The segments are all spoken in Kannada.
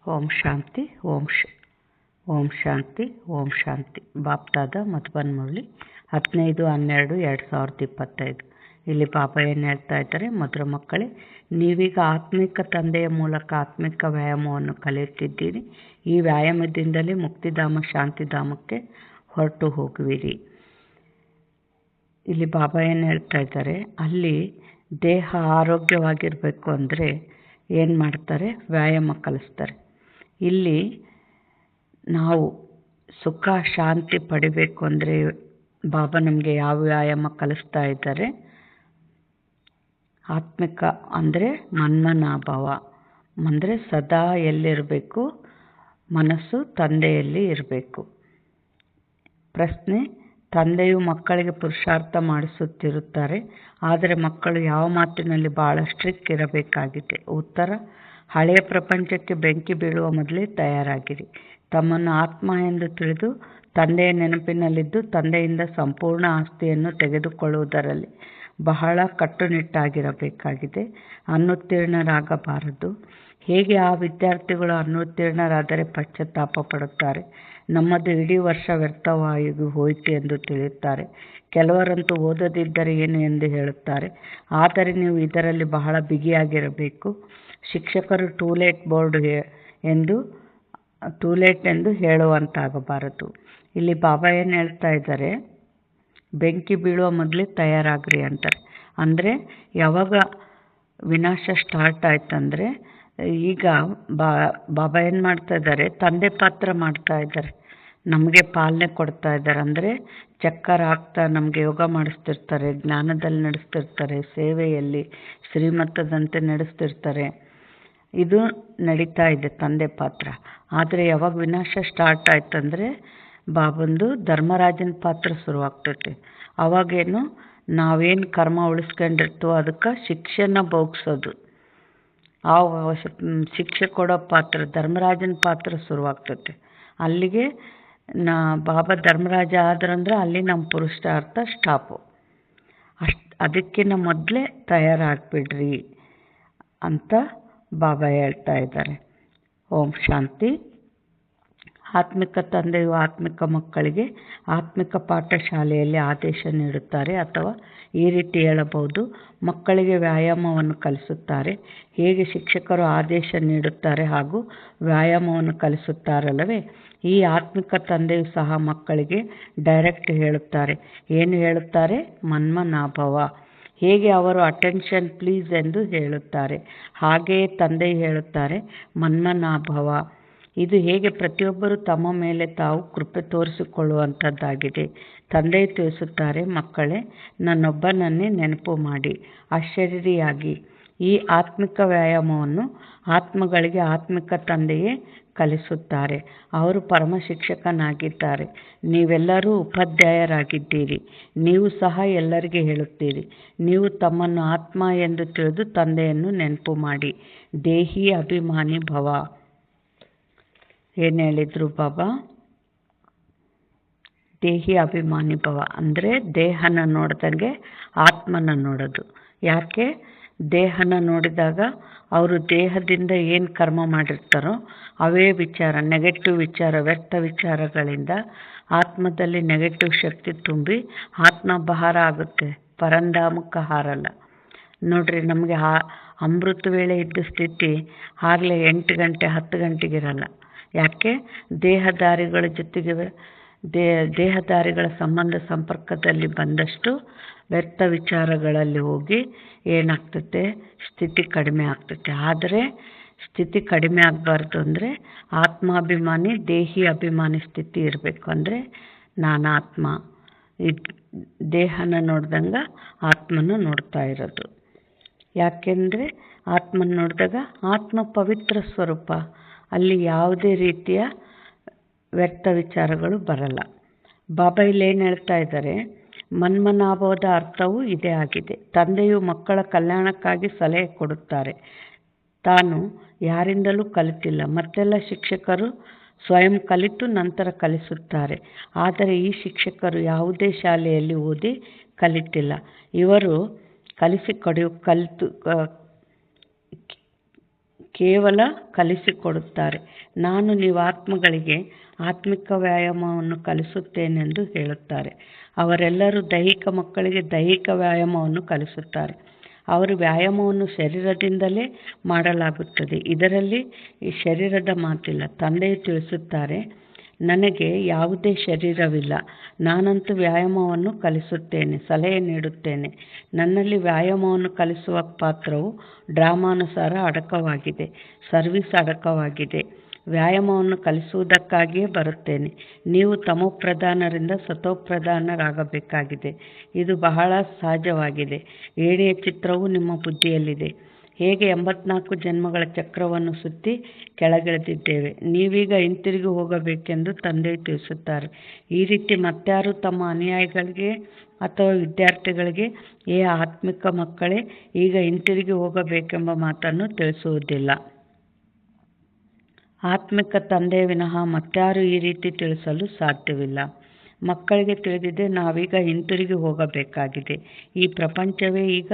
ಓಂ ಶಾಂತಿ ಓಂ ಶಾಂತಿ ಓಂ ಶಾಂತಿ. ಬಾಪ್ದಾದ ಮಧುಬನ್ ಮುರಳಿ 15/12/2025. ಇಲ್ಲಿ ಪಾಪ ಏನು ಹೇಳ್ತಾ ಇದ್ದಾರೆ, ಮಧುರ ಮಕ್ಕಳೇ, ನೀವೀಗ ಆತ್ಮಿಕ ತಂದೆಯ ಮೂಲಕ ಆತ್ಮಿಕ ವ್ಯಾಯಾಮವನ್ನು ಕಲಿಯುತ್ತಿದ್ದೀರಿ. ಈ ವ್ಯಾಯಾಮದಿಂದಲೇ ಮುಕ್ತಿಧಾಮ ಶಾಂತಿಧಾಮಕ್ಕೆ ಹೊರಟು ಹೋಗುವಿರಿ. ಇಲ್ಲಿ ಬಾಬಾ ಏನು ಹೇಳ್ತಾ ಇದ್ದಾರೆ, ಅಲ್ಲಿ ದೇಹ ಆರೋಗ್ಯವಾಗಿರಬೇಕು ಅಂದರೆ ಏನು ಮಾಡ್ತಾರೆ, ವ್ಯಾಯಾಮ ಕಲಿಸ್ತಾರೆ. ಇಲ್ಲಿ ನಾವು ಸುಖ ಶಾಂತಿ ಪಡಿಬೇಕು ಅಂದರೆ ಬಾಬಾ ನಮಗೆ ಯಾವ ವ್ಯಾಯಾಮ ಕಲಿಸ್ತಾ ಇದ್ದಾರೆ, ಆತ್ಮಿಕ ಅಂದರೆ ಮನ್ಮನಾಭಾವ ಅಂದರೆ ಸದಾ ಎಲ್ಲಿರಬೇಕು, ಮನಸ್ಸು ತಂದೆಯಲ್ಲಿ ಇರಬೇಕು. ಪ್ರಶ್ನೆ, ತಂದೆಯು ಮಕ್ಕಳಿಗೆ ಪುರುಷಾರ್ಥ ಮಾಡಿಸುತ್ತಿರುತ್ತಾರೆ, ಆದರೆ ಮಕ್ಕಳು ಯಾವ ಮಾತಿನಲ್ಲಿ ಭಾಳ ಸ್ಟ್ರಿಕ್ಟ್ ಇರಬೇಕಾಗಿದೆ. ಉತ್ತರ, ಹಳೆಯ ಪ್ರಪಂಚಕ್ಕೆ ಬೆಂಕಿ ಬೀಳುವ ಮೊದಲೇ ತಯಾರಾಗಿರಿ. ತಮ್ಮನ್ನು ಆತ್ಮ ಎಂದು ತಿಳಿದು ತಂದೆಯ ನೆನಪಿನಲ್ಲಿದ್ದು ತಂದೆಯಿಂದ ಸಂಪೂರ್ಣ ಆಸ್ತಿಯನ್ನು ತೆಗೆದುಕೊಳ್ಳುವುದರಲ್ಲಿ ಬಹಳ ಕಟ್ಟುನಿಟ್ಟಾಗಿರಬೇಕಾಗಿದೆ. ಅನುತ್ತೀರ್ಣರಾಗಬಾರದು. ಹೇಗೆ ಆ ವಿದ್ಯಾರ್ಥಿಗಳು ಅನುತ್ತೀರ್ಣರಾದರೆ ಪಶ್ಚಾತ್ತಾಪ ಪಡುತ್ತಾರೆ, ನಮ್ಮದು ಇಡೀ ವರ್ಷ ವ್ಯರ್ಥವಾಗಿ ಹೋಯಿತು ಎಂದು ತಿಳಿಯುತ್ತಾರೆ. ಕೆಲವರಂತೂ ಓದದಿದ್ದರೆ ಏನು ಎಂದು ಹೇಳುತ್ತಾರೆ. ಆದರೆ ನೀವು ಇದರಲ್ಲಿ ಬಹಳ ಬಿಗಿಯಾಗಿರಬೇಕು. ಶಿಕ್ಷಕರು ಟೂಲೇಟ್ ಎಂದು ಹೇಳುವಂತಾಗಬಾರದು. ಇಲ್ಲಿ ಬಾಬಾ ಏನು ಹೇಳ್ತಾ ಇದ್ದಾರೆ, ಬೆಂಕಿ ಬೀಳುವ ಮೊದಲೇ ತಯಾರಾಗ್ರಿ ಅಂತಾರೆ. ಅಂದರೆ ಯಾವಾಗ ವಿನಾಶ ಸ್ಟಾರ್ಟ್ ಆಯ್ತಂದರೆ, ಈಗ ಬಾಬಾ ಏನು ಮಾಡ್ತಾ ಇದ್ದಾರೆ, ತಂದೆ ಪಾತ್ರ ಮಾಡ್ತಾ ಇದ್ದಾರೆ, ನಮಗೆ ಪಾಲನೆ ಕೊಡ್ತಾ ಇದ್ದಾರೆ. ಅಂದರೆ ಚಕ್ಕರ ಹಾಕ್ತಾ ನಮಗೆ ಯೋಗ ಮಾಡಿಸ್ತಿರ್ತಾರೆ, ಜ್ಞಾನದಲ್ಲಿ ನಡೆಸ್ತಿರ್ತಾರೆ, ಸೇವೆಯಲ್ಲಿ ಶ್ರೀಮತದಂತೆ ನಡೆಸ್ತಿರ್ತಾರೆ. ಇದು ನಡೀತಾ ಇದೆ ತಂದೆ ಪಾತ್ರ. ಆದರೆ ಯಾವಾಗ ವಿನಾಶ ಸ್ಟಾರ್ಟ್ ಆಯ್ತಂದರೆ ಬಾಬಂದು ಧರ್ಮರಾಜನ ಪಾತ್ರ ಶುರುವಾಗ್ತೈತೆ. ಅವಾಗೇನು ನಾವೇನು ಕರ್ಮ ಉಳಿಸ್ಕೊಂಡಿರ್ತೀವೋ ಅದಕ್ಕೆ ಶಿಕ್ಷೆನ ಭೋಗಿಸೋದು, ಆ ಶಿಕ್ಷೆ ಕೊಡೋ ಪಾತ್ರ ಧರ್ಮರಾಜನ ಪಾತ್ರ ಶುರುವಾಗ್ತೈತೆ. ಅಲ್ಲಿಗೆ ಬಾಬಾ ಧರ್ಮರಾಜ ಆದ್ರಂದ್ರೆ ಅಲ್ಲಿ ನಮ್ಮ ಪುರುಷಾರ್ಥ ಸ್ಟಾಪು. ಅದಕ್ಕಿಂತ ಮೊದಲೇ ತಯಾರಾಗಿಬಿಡ್ರಿ ಅಂತ ಬಾಬಾ ಹೇಳ್ತಾ ಇದ್ದಾರೆ. ಓಂ ಶಾಂತಿ. ಆತ್ಮಿಕ ತಂದೆಯು ಆತ್ಮಿಕ ಮಕ್ಕಳಿಗೆ ಆತ್ಮಿಕ ಪಾಠಶಾಲೆಯಲ್ಲಿ ಆದೇಶ ನೀಡುತ್ತಾರೆ, ಅಥವಾ ಈ ರೀತಿ ಹೇಳಬಹುದು, ಮಕ್ಕಳಿಗೆ ವ್ಯಾಯಾಮವನ್ನು ಕಲಿಸುತ್ತಾರೆ. ಹೇಗೆ ಶಿಕ್ಷಕರು ಆದೇಶ ನೀಡುತ್ತಾರೆ ಹಾಗೂ ವ್ಯಾಯಾಮವನ್ನು ಕಲಿಸುತ್ತಾರಲ್ಲವೇ, ಈ ಆತ್ಮಿಕ ತಂದೆಯು ಸಹ ಮಕ್ಕಳಿಗೆ ಡೈರೆಕ್ಟ್ ಹೇಳುತ್ತಾರೆ. ಏನು ಹೇಳುತ್ತಾರೆ, ಮನ್ಮನಾಭವ. ಹೇಗೆ ಅವರು ಅಟೆನ್ಷನ್ ಪ್ಲೀಸ್ ಎಂದು ಹೇಳುತ್ತಾರೆ, ಹಾಗೆಯೇ ತಂದೆಯು ಹೇಳುತ್ತಾರೆ ಮನ್ಮನಾಭವ. ಇದು ಹೇಗೆ ಪ್ರತಿಯೊಬ್ಬರು ತಮ್ಮ ಮೇಲೆ ತಾವು ಕೃಪೆ ತೋರಿಸಿಕೊಳ್ಳುವಂಥದ್ದಾಗಿದೆ. ತಂದೆಯು ತಿಳಿಸುತ್ತಾರೆ, ಮಕ್ಕಳೇ, ನನ್ನೊಬ್ಬನನ್ನೇ ನೆನಪು ಮಾಡಿ ಅಶರೀರಿಯಾಗಿ. ಈ ಆತ್ಮಿಕ ವ್ಯಾಯಾಮವನ್ನು ಆತ್ಮಗಳಿಗೆ ಆತ್ಮಿಕ ತಂದೆಯೇ ಕಲಿಸುತ್ತಾರೆ. ಅವರು ಪರಮ ಶಿಕ್ಷಕನಾಗಿದ್ದಾರೆ. ನೀವೆಲ್ಲರೂ ಉಪಾಧ್ಯಾಯರಾಗಿದ್ದೀರಿ. ನೀವು ಸಹ ಎಲ್ಲರಿಗೆ ಹೇಳುತ್ತೀರಿ, ನೀವು ತಮ್ಮನ್ನು ಆತ್ಮ ಎಂದು ತಿಳಿದು ತಂದೆಯನ್ನು ನೆನಪು ಮಾಡಿ. ದೇಹಿ ಅಭಿಮಾನಿ ಭವ. ಏನು ಹೇಳಿದರು ಬಾಬಾ, ದೇಹಿ ಅಭಿಮಾನಿ ಭವ ಅಂದರೆ ದೇಹನ ನೋಡ್ದಂಗೆ ಆತ್ಮನ ನೋಡೋದು. ಯಾಕೆ, ದೇಹನ ನೋಡಿದಾಗ ಅವರು ದೇಹದಿಂದ ಏನು ಕರ್ಮ ಮಾಡಿರ್ತಾರೋ ಅವೇ ವಿಚಾರ, ನೆಗೆಟಿವ್ ವಿಚಾರ, ವ್ಯರ್ಥ ವಿಚಾರಗಳಿಂದ ಆತ್ಮದಲ್ಲಿ ನೆಗೆಟಿವ್ ಶಕ್ತಿ ತುಂಬಿ ಆತ್ಮ ಬಹಾರ ಆಗುತ್ತೆ, ಪರಂಧಾಮಕ್ಕೆ ಹಾರಲ್ಲ. ನೋಡ್ರಿ, ನಮಗೆ ಅಮೃತ ವೇಳೆ ಇದ್ದ ಸ್ಥಿತಿ ಆಗಲೇ 8 ಗಂಟೆ 10 ಗಂಟೆಗಿರಲ್ಲ. ಯಾಕೆ, ದೇಹದಾರಿಗಳ ಜೊತೆಗೆ ದೇಹದಾರಿಗಳ ಸಂಬಂಧ ಸಂಪರ್ಕದಲ್ಲಿ ಬಂದಷ್ಟು ವ್ಯರ್ಥ ವಿಚಾರಗಳಲ್ಲಿ ಹೋಗಿ ಏನಾಗ್ತೈತೆ, ಸ್ಥಿತಿ ಕಡಿಮೆ ಆಗ್ತೈತೆ. ಆದರೆ ಸ್ಥಿತಿ ಕಡಿಮೆ ಆಗಬಾರ್ದು ಅಂದರೆ ಆತ್ಮಾಭಿಮಾನಿ ದೇಹಿ ಅಭಿಮಾನಿ ಸ್ಥಿತಿ ಇರಬೇಕು. ಅಂದರೆ ನಾನು ಆತ್ಮ, ಈ ದೇಹನ ನೋಡ್ದಂಗೆ ಆತ್ಮನ ನೋಡ್ತಾ ಇರೋದು. ಯಾಕೆಂದರೆ ಆತ್ಮನ ನೋಡಿದಾಗ ಆತ್ಮ ಪವಿತ್ರ ಸ್ವರೂಪ, ಅಲ್ಲಿ ಯಾವುದೇ ರೀತಿಯ ವ್ಯರ್ಥ ವಿಚಾರಗಳು ಬರಲ್ಲ. ಬಾಬಾ ಇಲ್ಲಿ ಏನು ಹೇಳ್ತಾ ಇದ್ದಾರೆ, ಮನ್ಮನಾಭವದ ಅರ್ಥವೂ ಇದೇ ಆಗಿದೆ. ತಂದೆಯು ಮಕ್ಕಳ ಕಲ್ಯಾಣಕ್ಕಾಗಿ ಸಲಹೆ ಕೊಡುತ್ತಾರೆ. ತಾನು ಯಾರಿಂದಲೂ ಕಲಿತಿಲ್ಲ, ಮತ್ತೆಲ್ಲ ಶಿಕ್ಷಕರು ಸ್ವಯಂ ಕಲಿತು ನಂತರ ಕಲಿಸುತ್ತಾರೆ. ಆದರೆ ಈ ಶಿಕ್ಷಕರು ಯಾವುದೇ ಶಾಲೆಯಲ್ಲಿ ಓದಿ ಕಲಿತಿಲ್ಲ. ಇವರು ಕೇವಲ ಕಲಿಸಿಕೊಡುತ್ತಾರೆ. ನಾನು ನೀವು ಆತ್ಮಗಳಿಗೆ ಆತ್ಮಿಕ ವ್ಯಾಯಾಮವನ್ನು ಕಲಿಸುತ್ತೇನೆಂದು ಹೇಳುತ್ತಾರೆ. ಅವರೆಲ್ಲರೂ ದೈಹಿಕ ಮಕ್ಕಳಿಗೆ ದೈಹಿಕ ವ್ಯಾಯಾಮವನ್ನು ಕಲಿಸುತ್ತಾರೆ. ಅವರು ವ್ಯಾಯಾಮವನ್ನು ಶರೀರದಿಂದಲೇ ಮಾಡಲಾಗುತ್ತದೆ. ಇದರಲ್ಲಿ ಈ ಶರೀರದ ಮಾತಿಲ್ಲ. ತಂದೆಯು ತಿಳಿಸುತ್ತಾರೆ, ನನಗೆ ಯಾವುದೇ ಶರೀರವಿಲ್ಲ. ನಾನಂತೂ ವ್ಯಾಯಾಮವನ್ನು ಕಲಿಸುತ್ತೇನೆ, ಸಲಹೆ ನೀಡುತ್ತೇನೆ. ನನ್ನಲ್ಲಿ ವ್ಯಾಯಾಮವನ್ನು ಕಲಿಸುವ ಪಾತ್ರವು ಡ್ರಾಮಾನುಸಾರ ಅಡಕವಾಗಿದೆ, ಸರ್ವಿಸ್ ಅಡಕವಾಗಿದೆ. ವ್ಯಾಯಾಮವನ್ನು ಕಲಿಸುವುದಕ್ಕಾಗಿಯೇ ಬರುತ್ತೇನೆ. ನೀವು ತಮೋಪ್ರಧಾನರಿಂದ ಸತೋಪ್ರಧಾನರಾಗಬೇಕಾಗಿದೆ. ಇದು ಬಹಳ ಸಹಜವಾಗಿದೆ. ಏಣಿಯ ಚಿತ್ರವು ನಿಮ್ಮ ಬುದ್ಧಿಯಲ್ಲಿದೆ. ಹೇಗೆ 84 ಜನ್ಮಗಳ ಚಕ್ರವನ್ನು ಸುತ್ತಿ ಕೆಳಗಿಳಿದಿದ್ದೇವೆ. ನೀವೀಗ ಹಿಂತಿರುಗಿ ಹೋಗಬೇಕೆಂದು ತಂದೆಯು ತಿಳಿಸುತ್ತಾರೆ. ಈ ರೀತಿ ಮತ್ತಾರು ತಮ್ಮ ಅನುಯಾಯಿಗಳಿಗೆ ಅಥವಾ ವಿದ್ಯಾರ್ಥಿಗಳಿಗೆ ಆತ್ಮಿಕ ಮಕ್ಕಳೇ ಈಗ ಹಿಂತಿರುಗಿ ಹೋಗಬೇಕೆಂಬ ಮಾತನ್ನು ತಿಳಿಸುವುದಿಲ್ಲ. ಆತ್ಮಿಕ ತಂದೆಯ ವಿನಃ ಮತ್ತಾರು ಈ ರೀತಿ ತಿಳಿಸಲು ಸಾಧ್ಯವಿಲ್ಲ. ಮಕ್ಕಳಿಗೆ ತಿಳಿದಿದೆ, ನಾವೀಗ ಹಿಂತಿರುಗಿ ಹೋಗಬೇಕಾಗಿದೆ. ಈ ಪ್ರಪಂಚವೇ ಈಗ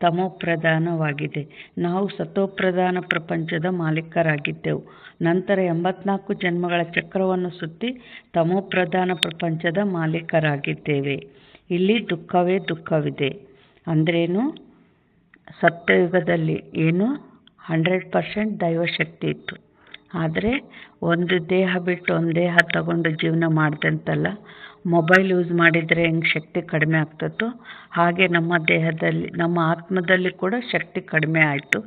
ತಮೋಪ್ರಧಾನವಾಗಿದೆ. ನಾವು ಸತೋಪ್ರಧಾನ ಪ್ರಪಂಚದ ಮಾಲೀಕರಾಗಿದ್ದೆವು. ನಂತರ 84 ಜನ್ಮಗಳ ಚಕ್ರವನ್ನು ಸುತ್ತಿ ತಮೋಪ್ರಧಾನ ಪ್ರಪಂಚದ ಮಾಲೀಕರಾಗಿದ್ದೇವೆ. ಇಲ್ಲಿ ದುಃಖವೇ ದುಃಖವಿದೆ. ಅಂದ್ರೇನು? ಸತ್ಯಯುಗದಲ್ಲಿ 100% ದೈವಶಕ್ತಿ ಇತ್ತು. ಆದರೆ ಒಂದು ದೇಹ ಬಿಟ್ಟು ಒಂದು ದೇಹ ತಗೊಂಡು ಜೀವನ ಮಾಡ್ದಂತಲ್ಲ. ಮೊಬೈಲ್ ಯೂಸ್ ಮಾಡಿದರೆ ಹೆಂಗೆ ಶಕ್ತಿ ಕಡಿಮೆ ಆಗ್ತದೋ ಹಾಗೆ ನಮ್ಮ ದೇಹದಲ್ಲಿ, ನಮ್ಮ ಆತ್ಮದಲ್ಲಿ ಕೂಡ ಶಕ್ತಿ ಕಡಿಮೆ ಆಯಿತು.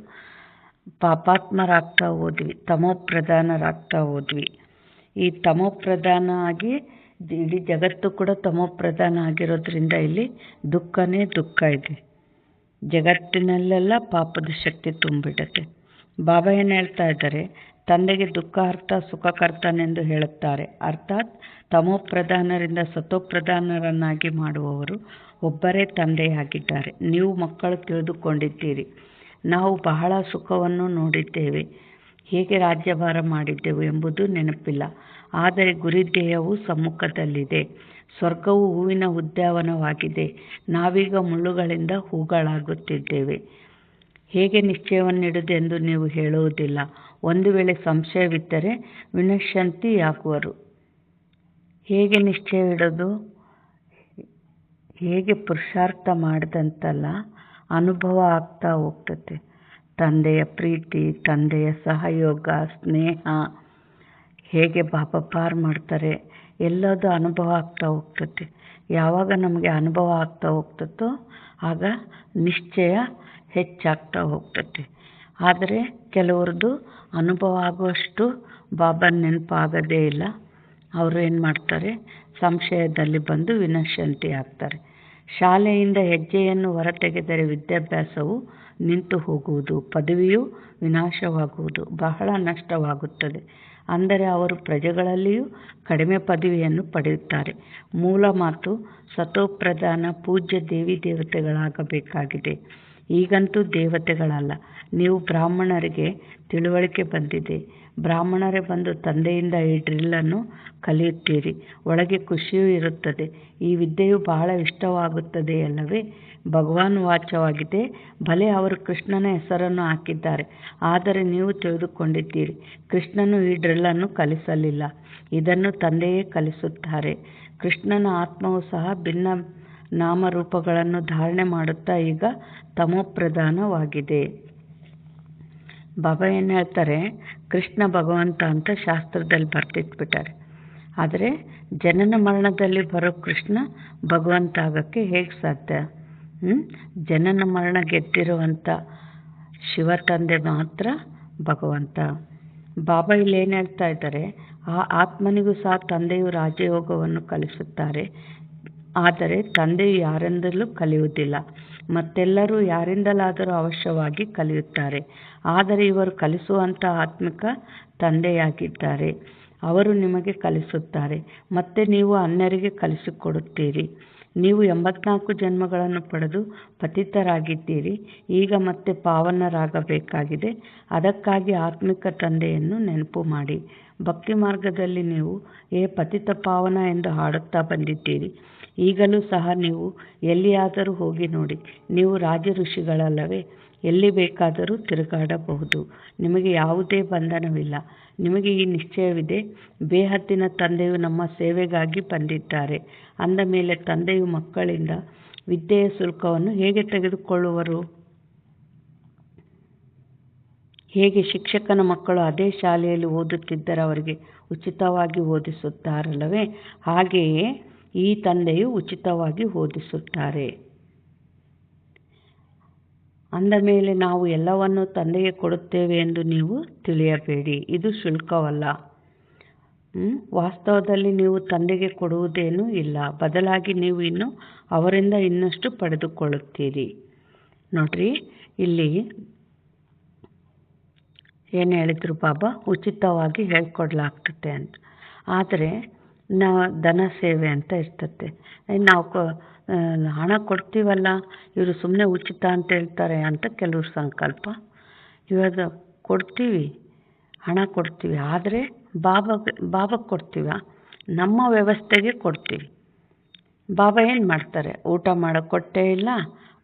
ಪಾಪಾತ್ಮರಾಗ್ತಾ ಹೋದ್ವಿ, ತಮೋಪ್ರಧಾನರಾಗ್ತಾ ಹೋದ್ವಿ. ಈ ತಮೋಪ್ರಧಾನ ಆಗಿ ಇಡೀ ಜಗತ್ತು ಕೂಡ ತಮೋಪ್ರಧಾನ ಆಗಿರೋದ್ರಿಂದ ಇಲ್ಲಿ ದುಃಖನೇ ದುಃಖ ಇದೆ. ಜಗತ್ತಿನಲ್ಲೆಲ್ಲ ಪಾಪದ ಶಕ್ತಿ ತುಂಬಿಡುತ್ತೆ. ಬಾಬಾ ಏನು ಹೇಳ್ತಾ ಇದ್ದಾರೆ? ತಂದೆಗೆ ದುಃಖಾರ್ಥ ಸುಖಕರ್ತನೆಂದು ಹೇಳುತ್ತಾರೆ. ಅರ್ಥಾತ್ ತಮೋಪ್ರಧಾನರಿಂದ ಸತೋಪ್ರಧಾನರನ್ನಾಗಿ ಮಾಡುವವರು ಒಬ್ಬರೇ ತಂದೆಯಾಗಿದ್ದಾರೆ. ನೀವು ಮಕ್ಕಳು ತಿಳಿದುಕೊಂಡಿದ್ದೀರಿ. ನಾವು ಬಹಳ ಸುಖವನ್ನು ನೋಡಿದ್ದೇವೆ, ಹೇಗೆ ರಾಜ್ಯಭಾರ ಮಾಡಿದ್ದೆವು ಎಂಬುದು ನೆನಪಿಲ್ಲ. ಆದರೆ ಗುರಿಧ್ಯೇಯವು ಸಮ್ಮುಖದಲ್ಲಿದೆ. ಸ್ವರ್ಗವು ಹೂವಿನ ಉದ್ಯಾನವನವಾಗಿದೆ. ನಾವೀಗ ಮುಳ್ಳುಗಳಿಂದ ಹೂಗಳಾಗುತ್ತಿದ್ದೇವೆ. ಹೇಗೆ ನಿಶ್ಚಯವನ್ನಿಡುವುದೆಂದು ನೀವು ಹೇಳುವುದಿಲ್ಲ. ಒಂದು ವೇಳೆ ಸಂಶಯವಿದ್ದರೆ ವಿನಶ್ಯಂತಿಯಾಗುವರು. ಹೇಗೆ ನಿಶ್ಚಯವಿಡೋದು? ಹೇಗೆ ಪುರುಷಾರ್ಥ ಮಾಡಿದಂತಲ್ಲ, ಅನುಭವ ಆಗ್ತಾ ಹೋಗ್ತದೆ. ತಂದೆಯ ಪ್ರೀತಿ, ತಂದೆಯ ಸಹಯೋಗ, ಸ್ನೇಹ, ಹೇಗೆ ಬಾಬಾ ಪಾರ್ ಮಾಡ್ತಾರೆ, ಎಲ್ಲದೂ ಅನುಭವ ಆಗ್ತಾ ಹೋಗ್ತದೆ. ಯಾವಾಗ ನಮಗೆ ಅನುಭವ ಆಗ್ತಾ ಹೋಗ್ತದೋ ಆಗ ನಿಶ್ಚಯ ಹೆಚ್ಚಾಗ್ತಾ ಹೋಗ್ತದೆ. ಆದರೆ ಕೆಲವ್ರದ್ದು ಅನುಭವ ಆಗುವಷ್ಟು ಬಾಬನ ನೆನಪಾಗೋದೇ ಇಲ್ಲ. ಅವರು ಏನು ಮಾಡ್ತಾರೆ? ಸಂಶಯದಲ್ಲಿ ಬಂದು ವಿನಶ್ಯಂತಿ ಆಗ್ತಾರೆ. ಶಾಲೆಯಿಂದ ಹೆಜ್ಜೆಯನ್ನು ಹೊರತೆಗೆದರೆ ವಿದ್ಯಾಭ್ಯಾಸವು ನಿಂತು ಹೋಗುವುದು, ಪದವಿಯು ವಿನಾಶವಾಗುವುದು, ಬಹಳ ನಷ್ಟವಾಗುತ್ತದೆ. ಅಂದರೆ ಅವರು ಪ್ರಜೆಗಳಲ್ಲಿಯೂ ಕಡಿಮೆ ಪದವಿಯನ್ನು ಪಡೆಯುತ್ತಾರೆ. ಮೂಲ ಮಾತು ಸತೋಪ್ರಧಾನ ಪೂಜ್ಯ ದೇವಿ ದೇವತೆಗಳಾಗಬೇಕಾಗಿದೆ. ಈಗಂತೂ ದೇವತೆಗಳಲ್ಲ. ನೀವು ಬ್ರಾಹ್ಮಣರಿಗೆ ತಿಳುವಳಿಕೆ ಬಂದಿದೆ. ಬ್ರಾಹ್ಮಣರೇ ಬಂದು ತಂದೆಯಿಂದ ಈ ಡ್ರಿಲ್ಲನ್ನು ಕಲಿಯುತ್ತೀರಿ. ಒಳಗೆ ಖುಷಿಯೂ ಇರುತ್ತದೆ. ಈ ವಿದ್ಯೆಯು ಬಹಳ ಇಷ್ಟವಾಗುತ್ತದೆ ಅಲ್ಲವೇ? ಭಗವಾನ್ ವಾಚ್ಯವಾಗಿದೆ. ಭಲೆ ಅವರು ಕೃಷ್ಣನ ಹೆಸರನ್ನು ಹಾಕಿದ್ದಾರೆ, ಆದರೆ ನೀವು ತಿಳಿದುಕೊಂಡಿದ್ದೀರಿ ಕೃಷ್ಣನು ಈ ಡ್ರಿಲ್ಲನ್ನು ಕಲಿಸಲಿಲ್ಲ. ಇದನ್ನು ತಂದೆಯೇ ಕಲಿಸುತ್ತಾರೆ. ಕೃಷ್ಣನ ಆತ್ಮವು ಸಹ ಭಿನ್ನ ನಾಮರೂಪಗಳನ್ನು ಧಾರಣೆ ಮಾಡುತ್ತಾ ಈಗ ತಮೋಪ್ರಧಾನವಾಗಿದೆ. ಬಾಬಾ ಏನು ಹೇಳ್ತಾರೆ? ಕೃಷ್ಣ ಭಗವಂತ ಅಂತ ಶಾಸ್ತ್ರದಲ್ಲಿ ಬರ್ತಿಟ್ಬಿಟ್ಟಾರೆ. ಆದರೆ ಜನನ ಮರಣದಲ್ಲಿ ಬರೋ ಕೃಷ್ಣ ಭಗವಂತ ಆಗೋಕ್ಕೆ ಹೇಗೆ ಸಾಧ್ಯ? ಜನನ ಮರಣ ಗೆದ್ದಿರುವಂಥ ಶಿವ ತಂದೆ ಮಾತ್ರ ಭಗವಂತ. ಬಾಬಾ ಇಲ್ಲಿ ಏನು ಹೇಳ್ತಾ ಇದ್ದಾರೆ? ಆ ಆತ್ಮನಿಗೂ ಸಹ ತಂದೆಯು ರಾಜಯೋಗವನ್ನು ಕಲಿಸುತ್ತಾರೆ. ಆದರೆ ತಂದೆಯು ಯಾರಿಂದಲೂ ಕಲಿಯುವುದಿಲ್ಲ. ಮತ್ತೆಲ್ಲರೂ ಯಾರಿಂದಲಾದರೂ ಅವಶ್ಯವಾಗಿ ಕಲಿಯುತ್ತಾರೆ. ಆದರೆ ಇವರು ಕಲಿಸುವಂಥ ಆತ್ಮಿಕ ತಂದೆಯಾಗಿದ್ದಾರೆ. ಅವರು ನಿಮಗೆ ಕಲಿಸುತ್ತಾರೆ, ಮತ್ತೆ ನೀವು ಅನ್ಯರಿಗೆ ಕಲಿಸಿಕೊಡುತ್ತೀರಿ. ನೀವು 84 ಜನ್ಮಗಳನ್ನು ಪಡೆದು ಪತಿತರಾಗಿದ್ದೀರಿ. ಈಗ ಮತ್ತೆ ಪಾವನರಾಗಬೇಕಾಗಿದೆ. ಅದಕ್ಕಾಗಿ ಆತ್ಮಿಕ ತಂದೆಯನ್ನು ನೆನಪು ಮಾಡಿ. ಭಕ್ತಿ ಮಾರ್ಗದಲ್ಲಿ ನೀವು ಪತಿತ ಪಾವನ ಎಂದು ಹಾಡುತ್ತಾ ಬಂದಿದ್ದೀರಿ. ಈಗಲೂ ಸಹ ನೀವು ಎಲ್ಲಿಯಾದರೂ ಹೋಗಿ ನೋಡಿ, ನೀವು ರಾಜ ಋಷಿಗಳಲ್ಲವೇ? ಎಲ್ಲಿ ಬೇಕಾದರೂ ತಿರುಗಾಡಬಹುದು. ನಿಮಗೆ ಯಾವುದೇ ಬಂಧನವಿಲ್ಲ. ನಿಮಗೆ ಈ ನಿಶ್ಚಯವಿದೆ, ಬೇಹದ್ದಿನ ತಂದೆಯು ನಮ್ಮ ಸೇವೆಗಾಗಿ ಬಂದಿದ್ದಾರೆ. ಅಂದ ಮೇಲೆ ತಂದೆಯು ಮಕ್ಕಳಿಂದ ವಿದ್ಯೆಯ ಶುಲ್ಕವನ್ನು ಹೇಗೆ ತೆಗೆದುಕೊಳ್ಳುವರು? ಹೇಗೆ ಶಿಕ್ಷಕನ ಮಕ್ಕಳು ಅದೇ ಶಾಲೆಯಲ್ಲಿ ಓದುತ್ತಿದ್ದರೆ ಅವರಿಗೆ ಉಚಿತವಾಗಿ ಓದಿಸುತ್ತಾರಲ್ಲವೇ, ಹಾಗೆಯೇ ಈ ತಂದೆಯು ಉಚಿತವಾಗಿ ಓದಿಸುತ್ತಾರೆ. ಅಂದ ಮೇಲೆ ನಾವು ಎಲ್ಲವನ್ನೂ ತಂದೆಗೆ ಕೊಡುತ್ತೇವೆ ಎಂದು ನೀವು ತಿಳಿಯಬೇಡಿ. ಇದು ಶುಲ್ಕವಲ್ಲ. ವಾಸ್ತವದಲ್ಲಿ ನೀವು ತಂದೆಗೆ ಕೊಡುವುದೇನೂ ಇಲ್ಲ, ಬದಲಾಗಿ ನೀವು ಅವರಿಂದ ಇನ್ನಷ್ಟು ಪಡೆದುಕೊಳ್ಳುತ್ತೀರಿ. ನೋಡ್ರಿ, ಇಲ್ಲಿ ಏನು ಹೇಳಿದ್ರು ಬಾಬಾ? ಉಚಿತವಾಗಿ ಹೇಳ್ಕೊಡ್ಲಾಗ್ತತೆ ಅಂತ. ಆದರೆ ಧನ ಸೇವೆ ಅಂತ ಇರ್ತತೆ. ನಾವು ಹಣ ಕೊಡ್ತೀವಲ್ಲ, ಇವರು ಸುಮ್ಮನೆ ಉಚಿತ ಅಂತ ಹೇಳ್ತಾರೆ ಅಂತ ಕೆಲವ್ರ ಸಂಕಲ್ಪ. ಇವಾಗ ಕೊಡ್ತೀವಿ, ಹಣ ಕೊಡ್ತೀವಿ, ಆದರೆ ಬಾಬಾಗೆ ಕೊಡ್ತೀವ? ನಮ್ಮ ವ್ಯವಸ್ಥೆಗೆ ಕೊಡ್ತೀವಿ. ಬಾಬಾ ಏನು ಮಾಡ್ತಾರೆ? ಊಟ ಮಾಡೋಕ್ಕೆ ಹೊಟ್ಟೆ ಇಲ್ಲ,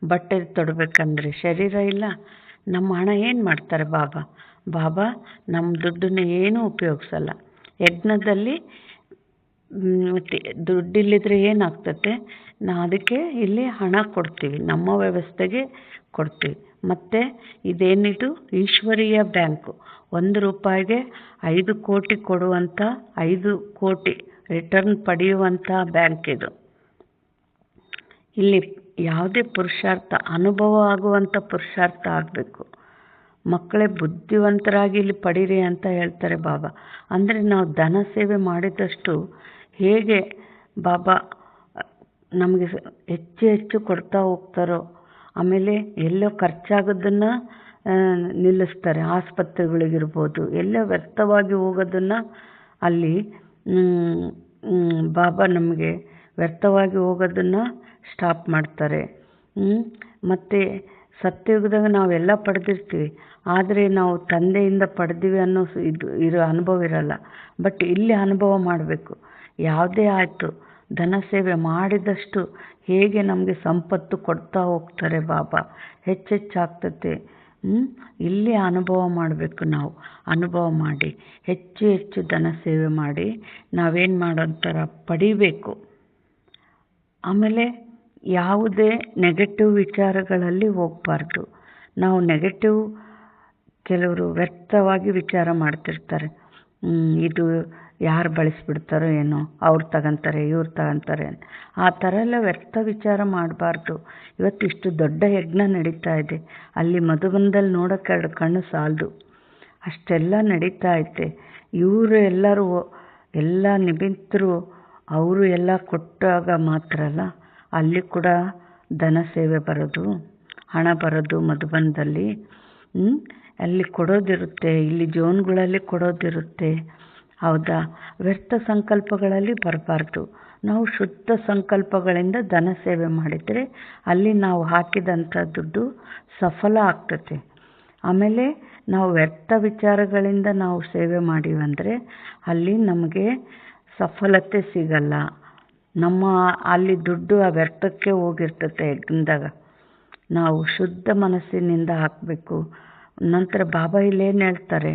ಬಟ್ಟೆ ತೊಡಬೇಕಂದ್ರೆ ಶರೀರ ಇಲ್ಲ. ನಮ್ಮ ಹಣ ಏನು ಮಾಡ್ತಾರೆ ಬಾಬಾ? ನಮ್ಮ ದುಡ್ಡನ್ನು ಏನೂ ಉಪಯೋಗಿಸಲ್ಲ. ಯಜ್ಞದಲ್ಲಿ ಮತ್ತು ದುಡ್ಡಿಲ್ಲಿದ್ರೆ ಏನಾಗ್ತತೆ? ಅದಕ್ಕೆ ಇಲ್ಲಿ ಹಣ ಕೊಡ್ತೀವಿ, ನಮ್ಮ ವ್ಯವಸ್ಥೆಗೆ ಕೊಡ್ತೀವಿ. ಮತ್ತು ಇದೇನಿದು? ಈಶ್ವರೀಯ ಬ್ಯಾಂಕು. 1 ರೂಪಾಯಿಗೆ 5 ಕೋಟಿ ಕೊಡುವಂಥ, 5 ಕೋಟಿ ರಿಟರ್ನ್ ಪಡೆಯುವಂಥ ಬ್ಯಾಂಕ್ ಇದು. ಇಲ್ಲಿ ಯಾವುದೇ ಪುರುಷಾರ್ಥ, ಅನುಭವ ಆಗುವಂಥ ಪುರುಷಾರ್ಥ ಆಗಬೇಕು. ಮಕ್ಕಳೇ ಬುದ್ಧಿವಂತರಾಗಿ ಇಲ್ಲಿ ಪಡೀರಿ ಅಂತ ಹೇಳ್ತಾರೆ ಬಾಬಾ. ಅಂದರೆ ನಾವು ಧನ ಸೇವೆ ಮಾಡಿದಷ್ಟು ಹೇಗೆ ಬಾಬಾ ನಮಗೆ ಹೆಚ್ಚು ಹೆಚ್ಚು ಕೊಡ್ತಾ ಹೋಗ್ತಾರೋ, ಆಮೇಲೆ ಎಲ್ಲೋ ಖರ್ಚಾಗೋದನ್ನು ನಿಲ್ಲಿಸ್ತಾರೆ. ಆಸ್ಪತ್ರೆಗಳಿಗಿರ್ಬೋದು, ಎಲ್ಲೋ ವ್ಯರ್ಥವಾಗಿ ಹೋಗೋದನ್ನು ಅಲ್ಲಿ ಬಾಬಾ ನಮಗೆ ವ್ಯರ್ಥವಾಗಿ ಹೋಗೋದನ್ನು ಸ್ಟಾಪ್ ಮಾಡ್ತಾರೆ. ಮತ್ತು ಸತ್ಯಯುಗದಾಗ ನಾವೆಲ್ಲ ಪಡೆದಿರ್ತೀವಿ, ಆದರೆ ನಾವು ತಂದೆಯಿಂದ ಪಡೆದೀವಿ ಅನ್ನೋ ಇರೋ ಅನುಭವ ಇರಲ್ಲ. ಬಟ್ ಇಲ್ಲಿ ಅನುಭವ ಮಾಡಬೇಕು. ಯಾವುದೇ ಆಯಿತು, ಧನ ಸೇವೆ ಮಾಡಿದಷ್ಟು ಹೇಗೆ ನಮಗೆ ಸಂಪತ್ತು ಕೊಡ್ತಾ ಹೋಗ್ತಾರೆ ಬಾಬಾ, ಹೆಚ್ಚೆಚ್ಚಾಗ್ತತೆ. ಇಲ್ಲಿ ಅನುಭವ ಮಾಡಬೇಕು. ನಾವು ಅನುಭವ ಮಾಡಿ ಹೆಚ್ಚು ಹೆಚ್ಚು ಧನ ಸೇವೆ ಮಾಡಿ ನಾವೇನು ಮಾಡೋಂಥರ ಪಡಿಬೇಕು. ಆಮೇಲೆ ಯಾವುದೇ ನೆಗೆಟಿವ್ ವಿಚಾರಗಳಲ್ಲಿ ಹೋಗಬಾರ್ದು. ನಾವು ನೆಗೆಟಿವ್, ಕೆಲವರು ವ್ಯರ್ಥವಾಗಿ ವಿಚಾರ ಮಾಡ್ತಿರ್ತಾರೆ. ಇದು ಯಾರು ಬಳಸಿಬಿಡ್ತಾರೋ ಏನೋ, ಅವ್ರು ತಗೊಂತಾರೆ, ಇವ್ರು ತಗೊಂತಾರೆ ಅಂತ. ಆ ಥರ ಎಲ್ಲ ವ್ಯರ್ಥ ವಿಚಾರ ಮಾಡಬಾರ್ದು. ಇವತ್ತು ಇಷ್ಟು ದೊಡ್ಡ ಯಜ್ಞ ನಡೀತಾ ಇದೆ, ಅಲ್ಲಿ ಮಧುಬನದಲ್ಲಿ ನೋಡೋಕ್ಕೆ 2 ಕಣ್ಣು ಸಾಲದು, ಅಷ್ಟೆಲ್ಲ ನಡೀತಾ ಐತೆ. ಇವರು ಎಲ್ಲರೂ ಎಲ್ಲ ನಿಮಿತ್ತರು ಅವರು ಎಲ್ಲ ಕೊಟ್ಟಾಗ ಮಾತ್ರ ಅಲ್ಲ, ಅಲ್ಲಿ ಕೂಡ ಧನ ಸೇವೆ ಬರೋದು, ಹಣ ಬರೋದು. ಮಧುಬನದಲ್ಲಿ ಅಲ್ಲಿ ಕೊಡೋದಿರುತ್ತೆ, ಇಲ್ಲಿ ಜೋನ್ಗಳಲ್ಲಿ ಕೊಡೋದಿರುತ್ತೆ. ಹೌದಾ? ವ್ಯರ್ಥ ಸಂಕಲ್ಪಗಳಲ್ಲಿ ಬರಬಾರ್ದು. ನಾವು ಶುದ್ಧ ಸಂಕಲ್ಪಗಳಿಂದ ಧನ ಸೇವೆ ಮಾಡಿದರೆ ಅಲ್ಲಿ ನಾವು ಹಾಕಿದಂಥ ದುಡ್ಡು ಸಫಲ ಆಗ್ತದೆ. ಆಮೇಲೆ ನಾವು ವ್ಯರ್ಥ ವಿಚಾರಗಳಿಂದ ನಾವು ಸೇವೆ ಮಾಡಿವಂದರೆ ಅಲ್ಲಿ ನಮಗೆ ಸಫಲತೆ ಸಿಗಲ್ಲ. ನಮ್ಮ ಅಲ್ಲಿ ದುಡ್ಡು ಆ ವ್ಯರ್ಥಕ್ಕೆ ಹೋಗಿರ್ತದೆ. ಯಜ್ಞದಾಗ ನಾವು ಶುದ್ಧ ಮನಸ್ಸಿನಿಂದ ಹಾಕಬೇಕು. ನಂತರ ಬಾಬಾ ಇಲ್ಲೇನು ಹೇಳ್ತಾರೆ?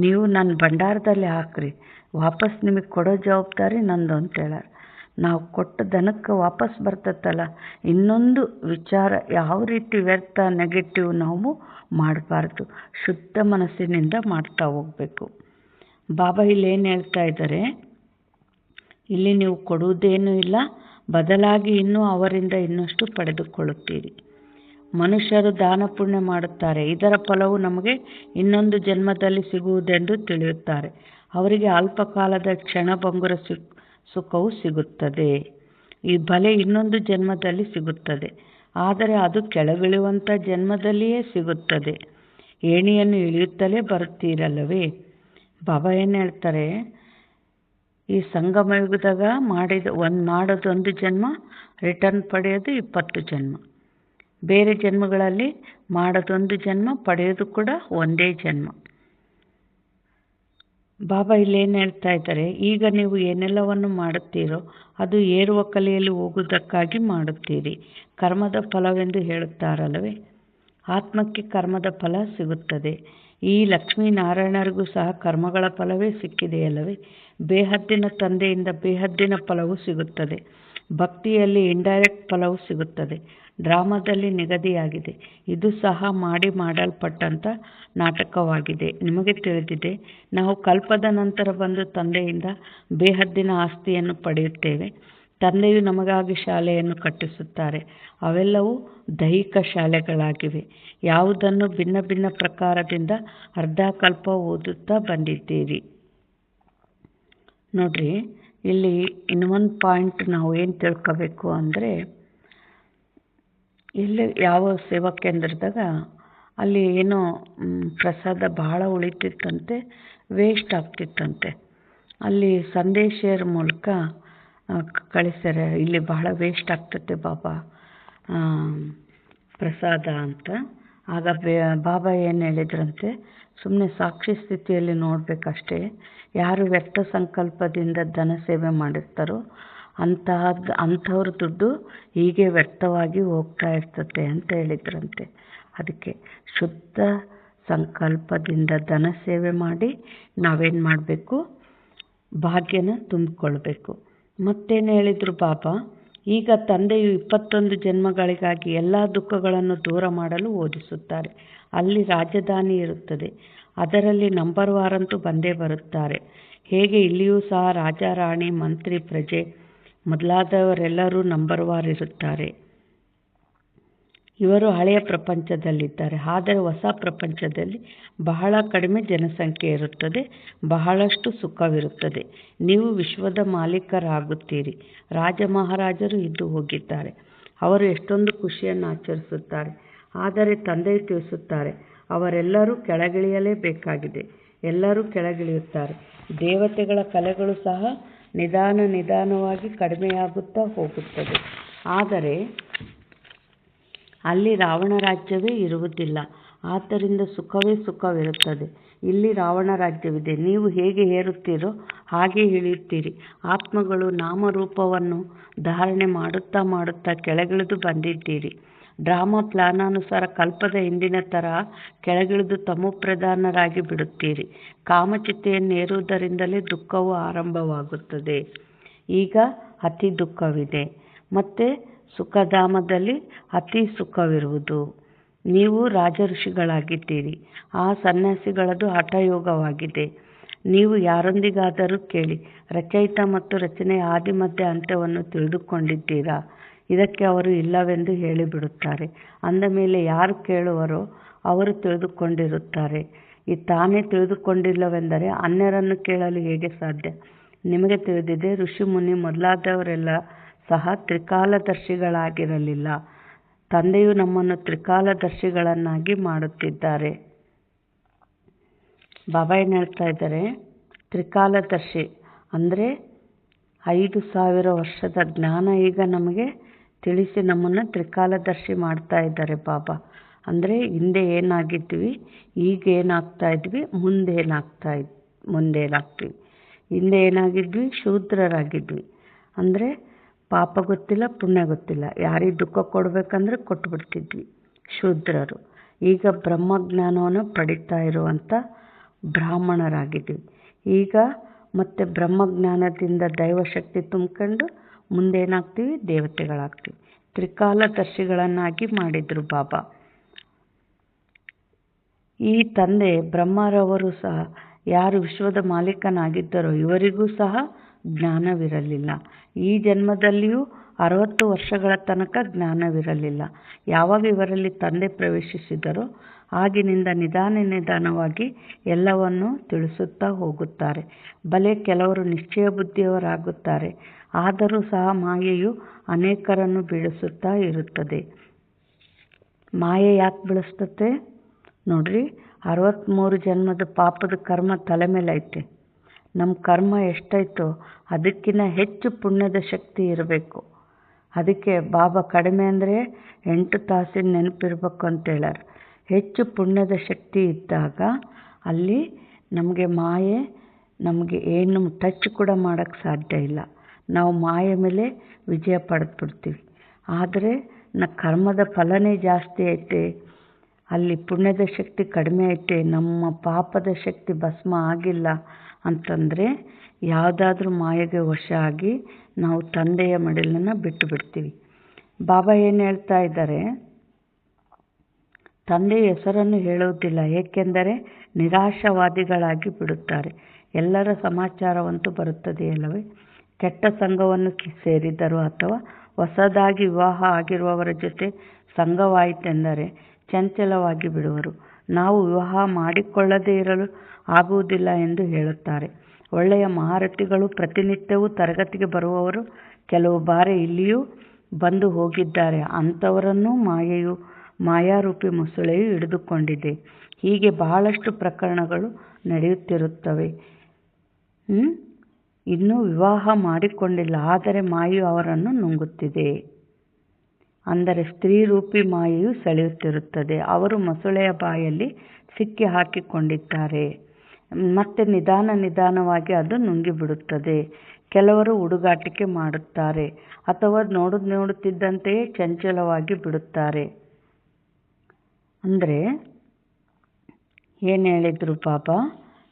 ನೀವು ನನ್ನ ಭಂಡಾರದಲ್ಲಿ ಹಾಕ್ರಿ, ವಾಪಸ್ ನಿಮಗೆ ಕೊಡೋ ಜವಾಬ್ದಾರಿ ನಂದು ಅಂತ ಹೇಳಾರ. ನಾವು ಕೊಟ್ಟ ಧನಕ್ಕೆ ವಾಪಸ್ ಬರ್ತತ್ತಲ್ಲ. ಇನ್ನೊಂದು ವಿಚಾರ, ಯಾವ ರೀತಿ ವ್ಯರ್ಥ ನೆಗೆಟಿವ್ ನಾವು ಮಾಡಬಾರ್ದು. ಶುದ್ಧ ಮನಸ್ಸಿನಿಂದ ಮಾಡ್ತಾ ಹೋಗಬೇಕು. ಬಾಬಾ ಇಲ್ಲೇನು ಹೇಳ್ತಾ ಇದ್ದಾರೆ? ಇಲ್ಲಿ ನೀವು ಕೊಡುವುದೇನೂ ಇಲ್ಲ, ಬದಲಾಗಿ ಇನ್ನೂ ಅವರಿಂದ ಇನ್ನಷ್ಟು ಪಡೆದುಕೊಳ್ಳುತ್ತೀರಿ. ಮನುಷ್ಯರು ದಾನ ಪುಣ್ಯ ಮಾಡುತ್ತಾರೆ, ಇದರ ಫಲವು ನಮಗೆ ಇನ್ನೊಂದು ಜನ್ಮದಲ್ಲಿ ಸಿಗುವುದೆಂದು ತಿಳಿಯುತ್ತಾರೆ. ಅವರಿಗೆ ಅಲ್ಪಕಾಲದ ಕ್ಷಣಭಂಗುರ ಸುಖವು ಸಿಗುತ್ತದೆ. ಈ ಬಲೆ ಇನ್ನೊಂದು ಜನ್ಮದಲ್ಲಿ ಸಿಗುತ್ತದೆ, ಆದರೆ ಅದು ಕೆಳಗಿಳುವಂಥ ಜನ್ಮದಲ್ಲಿಯೇ ಸಿಗುತ್ತದೆ. ಏಣಿಯನ್ನು ಇಳಿಯುತ್ತಲೇ ಬರುತ್ತೀರಲ್ಲವೇ? ಬಾಬಾ ಏನು ಹೇಳ್ತಾರೆ? ಈ ಸಂಗಮ ಯುಗದಾಗ ಮಾಡೋದೊಂದು ಜನ್ಮ, ರಿಟರ್ನ್ ಪಡೆಯೋದು 20 ಜನ್ಮ. ಬೇರೆ ಜನ್ಮಗಳಲ್ಲಿ ಮಾಡೋದೊಂದು ಜನ್ಮ, ಪಡೆಯೋದು ಕೂಡ ಒಂದೇ ಜನ್ಮ. ಬಾಬಾ ಇಲ್ಲೇನು ಹೇಳ್ತಾ ಇದ್ದಾರೆ? ಈಗ ನೀವು ಏನೆಲ್ಲವನ್ನು ಮಾಡುತ್ತೀರೋ ಅದು ಏರುವ ಕಲೆಯಲ್ಲಿ ಹೋಗುವುದಕ್ಕಾಗಿ ಮಾಡುತ್ತೀರಿ, ಕರ್ಮದ ಫಲವೆಂದು ಹೇಳುತ್ತಾರಲ್ಲವೇ? ಆತ್ಮಕ್ಕೆ ಕರ್ಮದ ಫಲ ಸಿಗುತ್ತದೆ. ಈ ಲಕ್ಷ್ಮೀನಾರಾಯಣರಿಗೂ ಸಹ ಕರ್ಮಗಳ ಫಲವೇ ಸಿಕ್ಕಿದೆಯಲ್ಲವೇ? ಬೇಹದ್ದಿನ ತಂದೆಯಿಂದ ಬೇಹದ್ದಿನ ಫಲವೂ ಸಿಗುತ್ತದೆ. ಭಕ್ತಿಯಲ್ಲಿ ಇಂಡೈರೆಕ್ಟ್ ಫಲವೂ ಸಿಗುತ್ತದೆ. ಡ್ರಾಮಾದಲ್ಲಿ ನಿಗದಿಯಾಗಿದೆ. ಇದು ಸಹ ಮಾಡಲ್ಪಟ್ಟಂಥ ನಾಟಕವಾಗಿದೆ. ನಿಮಗೆ ತಿಳಿದಿದೆ, ನಾವು ಕಲ್ಪದ ನಂತರ ಬಂದು ತಂದೆಯಿಂದ ಬೇಹದ್ದಿನ ಆಸ್ತಿಯನ್ನು ಪಡೆಯುತ್ತೇವೆ. ತಂದೆಯು ನಮಗಾಗಿ ಶಾಲೆಯನ್ನು ಕಟ್ಟಿಸುತ್ತಾರೆ. ಅವೆಲ್ಲವೂ ದೈಹಿಕ ಶಾಲೆಗಳಾಗಿವೆ. ಯಾವುದನ್ನು ಭಿನ್ನ ಭಿನ್ನ ಪ್ರಕಾರದಿಂದ ಅರ್ಧಕಲ್ಪ ಓದುತ್ತಾ ಬಂದಿದ್ದೀರಿ. ನೋಡ್ರಿ, ಇಲ್ಲಿ ಇನ್ನೊಂದು ಪಾಯಿಂಟ್ ನಾವು ಏನು ತಿಳ್ಕೋಬೇಕು ಅಂದರೆ, ಇಲ್ಲಿ ಯಾವ ಸೇವಾ ಕೇಂದ್ರದಾಗ ಅಲ್ಲಿ ಏನೋ ಪ್ರಸಾದ ಬಹಳ ಉಳಿತಿತ್ತಂತೆ, ವೇಸ್ಟ್ ಆಗ್ತಿತ್ತಂತೆ. ಅಲ್ಲಿ ಸಂದೇಶರ ಮೂಲಕ ಕಳಿಸ್ಯಾರೆ, ಇಲ್ಲಿ ಬಹಳ ವೇಸ್ಟ್ ಆಗ್ತತೆ ಬಾಬಾ ಪ್ರಸಾದ ಅಂತ. ಆಗ ಬಾಬಾ ಏನು ಹೇಳಿದ್ರಂತೆ, ಸುಮ್ಮನೆ ಸಾಕ್ಷಿ ಸ್ಥಿತಿಯಲ್ಲಿ ನೋಡಬೇಕಷ್ಟೇ. ಯಾರು ವ್ಯಕ್ತ ಸಂಕಲ್ಪದಿಂದ ಧನ ಸೇವೆ ಮಾಡಿರ್ತಾರೋ ಅಂಥವ್ರ ದುಡ್ಡು ಹೀಗೆ ವ್ಯಕ್ತವಾಗಿ ಹೋಗ್ತಾ ಇರ್ತತೆ ಅಂತ ಹೇಳಿದ್ರಂತೆ. ಅದಕ್ಕೆ ಶುದ್ಧ ಸಂಕಲ್ಪದಿಂದ ಧನ ಸೇವೆ ಮಾಡಿ ನಾವೇನು ಮಾಡಬೇಕು, ಭಾಗ್ಯನ ತುಂಬಿಕೊಳ್ಬೇಕು. ಮತ್ತೇನು ಹೇಳಿದರು ಬಾಬಾ, ಈಗ ತಂದೆಯು 21 ಜನ್ಮಗಳಿಗಾಗಿ ಎಲ್ಲ ದುಃಖಗಳನ್ನು ದೂರ ಮಾಡಲು ಓದಿಸುತ್ತಾರೆ. ಅಲ್ಲಿ ರಾಜಧಾನಿ ಇರುತ್ತದೆ. ಅದರಲ್ಲಿ ನಂಬರ್ ವಾರಂತೂ ಬಂದೇ ಬರುತ್ತಾರೆ. ಹೇಗೆ ಇಲ್ಲಿಯೂ ಸಹ ರಾಜ, ರಾಣಿ, ಮಂತ್ರಿ, ಪ್ರಜೆ ಮೊದಲಾದವರೆಲ್ಲರೂ ನಂಬರ್ ವಾರ್ ಇರುತ್ತಾರೆ. ಇವರು ಹಳೆಯ ಪ್ರಪಂಚದಲ್ಲಿದ್ದಾರೆ. ಆದರೆ ಹೊಸ ಪ್ರಪಂಚದಲ್ಲಿ ಬಹಳ ಕಡಿಮೆ ಜನಸಂಖ್ಯೆ ಇರುತ್ತದೆ, ಬಹಳಷ್ಟು ಸುಖವಿರುತ್ತದೆ. ನೀವು ವಿಶ್ವದ ಮಾಲೀಕರಾಗುತ್ತೀರಿ. ರಾಜ ಮಹಾರಾಜರು ಇದ್ದು ಹೋಗಿದ್ದಾರೆ. ಅವರು ಎಷ್ಟೊಂದು ಖುಷಿಯನ್ನು ಆಚರಿಸುತ್ತಾರೆ. ಆದರೆ ತಂದೆಯು ತಿಳಿಸುತ್ತಾರೆ, ಅವರೆಲ್ಲರೂ ಕೆಳಗಿಳಿಯಲೇಬೇಕಾಗಿದೆ. ಎಲ್ಲರೂ ಕೆಳಗಿಳಿಯುತ್ತಾರೆ. ದೇವತೆಗಳ ಕಲೆಗಳು ಸಹ ನಿಧಾನವಾಗಿ ಕಡಿಮೆಯಾಗುತ್ತಾ ಹೋಗುತ್ತದೆ. ಆದರೆ ಅಲ್ಲಿ ರಾವಣ ರಾಜ್ಯವೇ ಇರುವುದಿಲ್ಲ. ಆದ್ದರಿಂದ ಸುಖವೇ ಸುಖವಿರುತ್ತದೆ. ಇಲ್ಲಿ ರಾವಣ ರಾಜ್ಯವಿದೆ. ನೀವು ಹೇಗೆ ಏರುತ್ತೀರೋ ಹಾಗೆ ಇಳಿಯುತ್ತೀರಿ. ಆತ್ಮಗಳು ನಾಮರೂಪವನ್ನು ಧಾರಣೆ ಮಾಡುತ್ತಾ ಕೆಳಗಿಳಿದು ಬಂದಿದ್ದೀರಿ. ಡ್ರಾಮಾ ಪ್ಲಾನಾನುಸಾರ ಕಲ್ಪದ ಹಿಂದಿನ ತರಹ ಕೆಳಗಿಳಿದು ತಮೋಪ್ರಧಾನರಾಗಿ ಬಿಡುತ್ತೀರಿ. ಕಾಮಚಿತೆಯನ್ನೇರುವುದರಿಂದಲೇ ದುಃಖವು ಆರಂಭವಾಗುತ್ತದೆ. ಈಗ ಅತಿ ದುಃಖವಿದೆ, ಮತ್ತು ಸುಖಧಾಮದಲ್ಲಿ ಅತಿ ಸುಖವಿರುವುದು. ನೀವು ರಾಜಋಷಿಗಳಾಗಿದ್ದೀರಿ. ಆ ಸನ್ಯಾಸಿಗಳದು ಹಠಯೋಗವಾಗಿದೆ. ನೀವು ಯಾರೊಂದಿಗಾದರೂ ಕೇಳಿ, ರಚಯಿತ ಮತ್ತು ರಚನೆಯ ಆದಿ ಮಧ್ಯ ಅಂತ್ಯವನ್ನು ತಿಳಿದುಕೊಂಡಿದ್ದೀರಾ? ಇದಕ್ಕೆ ಅವರು ಇಲ್ಲವೆಂದು ಹೇಳಿಬಿಡುತ್ತಾರೆ. ಅಂದ ಮೇಲೆ ಯಾರು ಕೇಳುವರೋ ಅವರು ತಿಳಿದುಕೊಂಡಿರುತ್ತಾರೆ. ತಾನೇ ತಿಳಿದುಕೊಂಡಿಲ್ಲವೆಂದರೆ ಅನ್ಯರನ್ನು ಕೇಳಲು ಹೇಗೆ ಸಾಧ್ಯ? ನಿಮಗೆ ತಿಳಿದಿದೆ, ಋಷಿ ಮುನಿ ಮೊದಲಾದವರೆಲ್ಲ ಸಹ ತ್ರಿಕಾಲದರ್ಶಿಗಳಾಗಿರಲಿಲ್ಲ. ತಂದೆಯು ನಮ್ಮನ್ನು ತ್ರಿಕಾಲದರ್ಶಿಗಳನ್ನಾಗಿ ಮಾಡುತ್ತಿದ್ದಾರೆ. ಬಾಬಾ ಏನು ಹೇಳ್ತಾ ಇದ್ದಾರೆ, ತ್ರಿಕಾಲದರ್ಶಿ ಅಂದರೆ 5000 ವರ್ಷದ ಜ್ಞಾನ ಈಗ ನಮಗೆ ತಿಳಿಸಿ ನಮ್ಮನ್ನು ತ್ರಿಕಾಲದರ್ಶಿ ಮಾಡ್ತಾ ಇದ್ದಾರೆ ಬಾಬಾ. ಅಂದರೆ ಹಿಂದೆ ಏನಾಗಿದ್ವಿ, ಈಗ ಏನಾಗ್ತಾ ಇದ್ವಿ, ಮುಂದೇನಾಗ್ತೀವಿ. ಹಿಂದೆ ಏನಾಗಿದ್ವಿ, ಶೂದ್ರರಾಗಿದ್ವಿ. ಅಂದರೆ ಪಾಪ ಗೊತ್ತಿಲ್ಲ, ಪುಣ್ಯ ಗೊತ್ತಿಲ್ಲ. ಯಾರಿಗೆ ದುಃಖ ಕೊಡಬೇಕಂದ್ರೆ ಕೊಟ್ಟುಬಿಡ್ತಿದ್ವಿ, ಶೂದ್ರರು. ಈಗ ಬ್ರಹ್ಮಜ್ಞಾನವನ್ನು ಪಡಿತಾ ಇರುವಂಥ ಬ್ರಾಹ್ಮಣರಾಗಿದ್ವಿ. ಈಗ ಮತ್ತೆ ಬ್ರಹ್ಮಜ್ಞಾನದಿಂದ ದೈವಶಕ್ತಿ ತುಂಬಿಕೊಂಡು ಮುಂದೇನಾಗ್ತೀವಿ, ದೇವತೆಗಳಾಗ್ತೀವಿ. ತ್ರಿಕಾಲದರ್ಶಿಗಳನ್ನಾಗಿ ಮಾಡಿದರು ಬಾಬಾ. ಈ ತಂದೆ ಬ್ರಹ್ಮರವರು ಸಹ ಯಾರು ವಿಶ್ವದ ಮಾಲೀಕನಾಗಿದ್ದರೋ ಇವರಿಗೂ ಸಹ ಜ್ಞಾನವಿರಲಿಲ್ಲ. ಈ ಜನ್ಮದಲ್ಲಿಯೂ 60 ವರ್ಷಗಳ ತನಕ ಜ್ಞಾನವಿರಲಿಲ್ಲ. ಯಾವಾಗ ಇವರಲ್ಲಿ ತಂದೆ ಪ್ರವೇಶಿಸಿದರೋ ಆಗಿನಿಂದ ನಿಧಾನವಾಗಿ ಎಲ್ಲವನ್ನೂ ತಿಳಿಸುತ್ತಾ ಹೋಗುತ್ತಾರೆ. ಭಲೆ ಕೆಲವರು ನಿಶ್ಚಯ ಬುದ್ಧಿಯವರಾಗುತ್ತಾರೆ. ಆದರೂ ಸಹ ಮಾಯೆಯು ಅನೇಕರನ್ನು ಬೀಳಿಸುತ್ತಾ ಇರುತ್ತದೆ. ಮಾಯೆ ಯಾಕೆ ಬೀಳಿಸ್ತತೆ ನೋಡ್ರಿ, 63 ಜನ್ಮದ ಪಾಪದ ಕರ್ಮ ತಲೆ ಮೇಲೆ ಐತೆ. ನಮ್ಮ ಕರ್ಮ ಎಷ್ಟೈತೋ ಅದಕ್ಕಿಂತ ಹೆಚ್ಚು ಪುಣ್ಯದ ಶಕ್ತಿ ಇರಬೇಕು. ಅದಕ್ಕೆ ಬಾಬಾ ಕಡಿಮೆ ಅಂದರೆ 8 ತಾಸಿನ ನೆನಪಿರ್ಬೇಕು ಅಂತ ಹೇಳ್ಯಾರ. ಹೆಚ್ಚು ಪುಣ್ಯದ ಶಕ್ತಿ ಇದ್ದಾಗ ಅಲ್ಲಿ ನಮಗೆ ಮಾಯೆ ನಮಗೆ ಏನು ಟಚ್ ಕೂಡ ಮಾಡೋಕ್ಕೆ ಸಾಧ್ಯ ಇಲ್ಲ. ನಾವು ಮಾಯೆ ಮೇಲೆ ವಿಜಯ ಪಡೆದುಬಿಡ್ತೀವಿ. ಆದರೆ ಕರ್ಮದ ಫಲನೇ ಜಾಸ್ತಿ ಐತೆ. ಅಲ್ಲಿ ಪುಣ್ಯದ ಶಕ್ತಿ ಕಡಿಮೆ ಐತೆ, ನಮ್ಮ ಪಾಪದ ಶಕ್ತಿ ಭಸ್ಮ ಆಗಿಲ್ಲ ಅಂತಂದರೆ ಯಾವುದಾದ್ರೂ ಮಾಯೆಗೆ ವಶ ಆಗಿ ನಾವು ತಂದೆಯ ಮಡಿಲನ್ನು ಬಿಟ್ಟು ಬಿಡ್ತೀವಿ. ಬಾಬಾ ಏನು ಹೇಳ್ತಾ ಇದ್ದಾರೆ, ತಂದೆಯ ಹೆಸರನ್ನು ಹೇಳುವುದಿಲ್ಲ, ಏಕೆಂದರೆ ನಿರಾಶಾವಾದಿಗಳಾಗಿ ಬಿಡುತ್ತಾರೆ. ಎಲ್ಲರ ಸಮಾಚಾರವಂತೂ ಬರುತ್ತದೆ ಅಲ್ಲವೇ? ಕೆಟ್ಟ ಸಂಘವನ್ನು ಸೇರಿದರು ಅಥವಾ ಹೊಸದಾಗಿ ವಿವಾಹ ಆಗಿರುವವರ ಜೊತೆ ಸಂಘವಾಯಿತೆಂದರೆ ಚಂಚಲವಾಗಿ ಬಿಡುವರು. ನಾವು ವಿವಾಹ ಮಾಡಿಕೊಳ್ಳದೇ ಇರಲು ಆಗುವುದಿಲ್ಲ ಎಂದು ಹೇಳುತ್ತಾರೆ. ಒಳ್ಳೆಯ ಮಹಾರಥಿಗಳು ಪ್ರತಿನಿತ್ಯವೂ ತರಗತಿಗೆ ಬರುವವರು ಕೆಲವು ಬಾರಿ ಇಲ್ಲಿಯೂ ಬಂದು ಹೋಗಿದ್ದಾರೆ. ಅಂಥವರನ್ನು ಮಾಯಾರೂಪಿ ಮೊಸಳೆಯು ಹಿಡಿದುಕೊಂಡಿದೆ. ಹೀಗೆ ಬಹಳಷ್ಟು ಪ್ರಕರಣಗಳು ನಡೆಯುತ್ತಿರುತ್ತವೆ. ಇನ್ನೂ ವಿವಾಹ ಮಾಡಿಕೊಂಡಿಲ್ಲ, ಆದರೆ ಮಾಯೆಯು ಅವರನ್ನು ನುಂಗುತ್ತಿದೆ. ಅಂದರೆ ಸ್ತ್ರೀ ರೂಪಿ ಮಾಯೆಯು ಸೆಳೆಯುತ್ತಿರುತ್ತದೆ. ಅವರು ಮೊಸಳೆಯ ಬಾಯಲ್ಲಿ ಸಿಕ್ಕಿ ಹಾಕಿಕೊಂಡಿದ್ದಾರೆ. ಮತ್ತೆ ನಿಧಾನವಾಗಿ ಅದು ನುಂಗಿಬಿಡುತ್ತದೆ. ಕೆಲವರು ಹುಡುಗಾಟಿಕೆ ಮಾಡುತ್ತಾರೆ ಅಥವಾ ನೋಡುತ್ತಿದ್ದಂತೆಯೇ ಚಂಚಲವಾಗಿ ಬಿಡುತ್ತಾರೆ. ಅಂದರೆ ಏನು ಹೇಳಿದರು ಬಾಬಾ?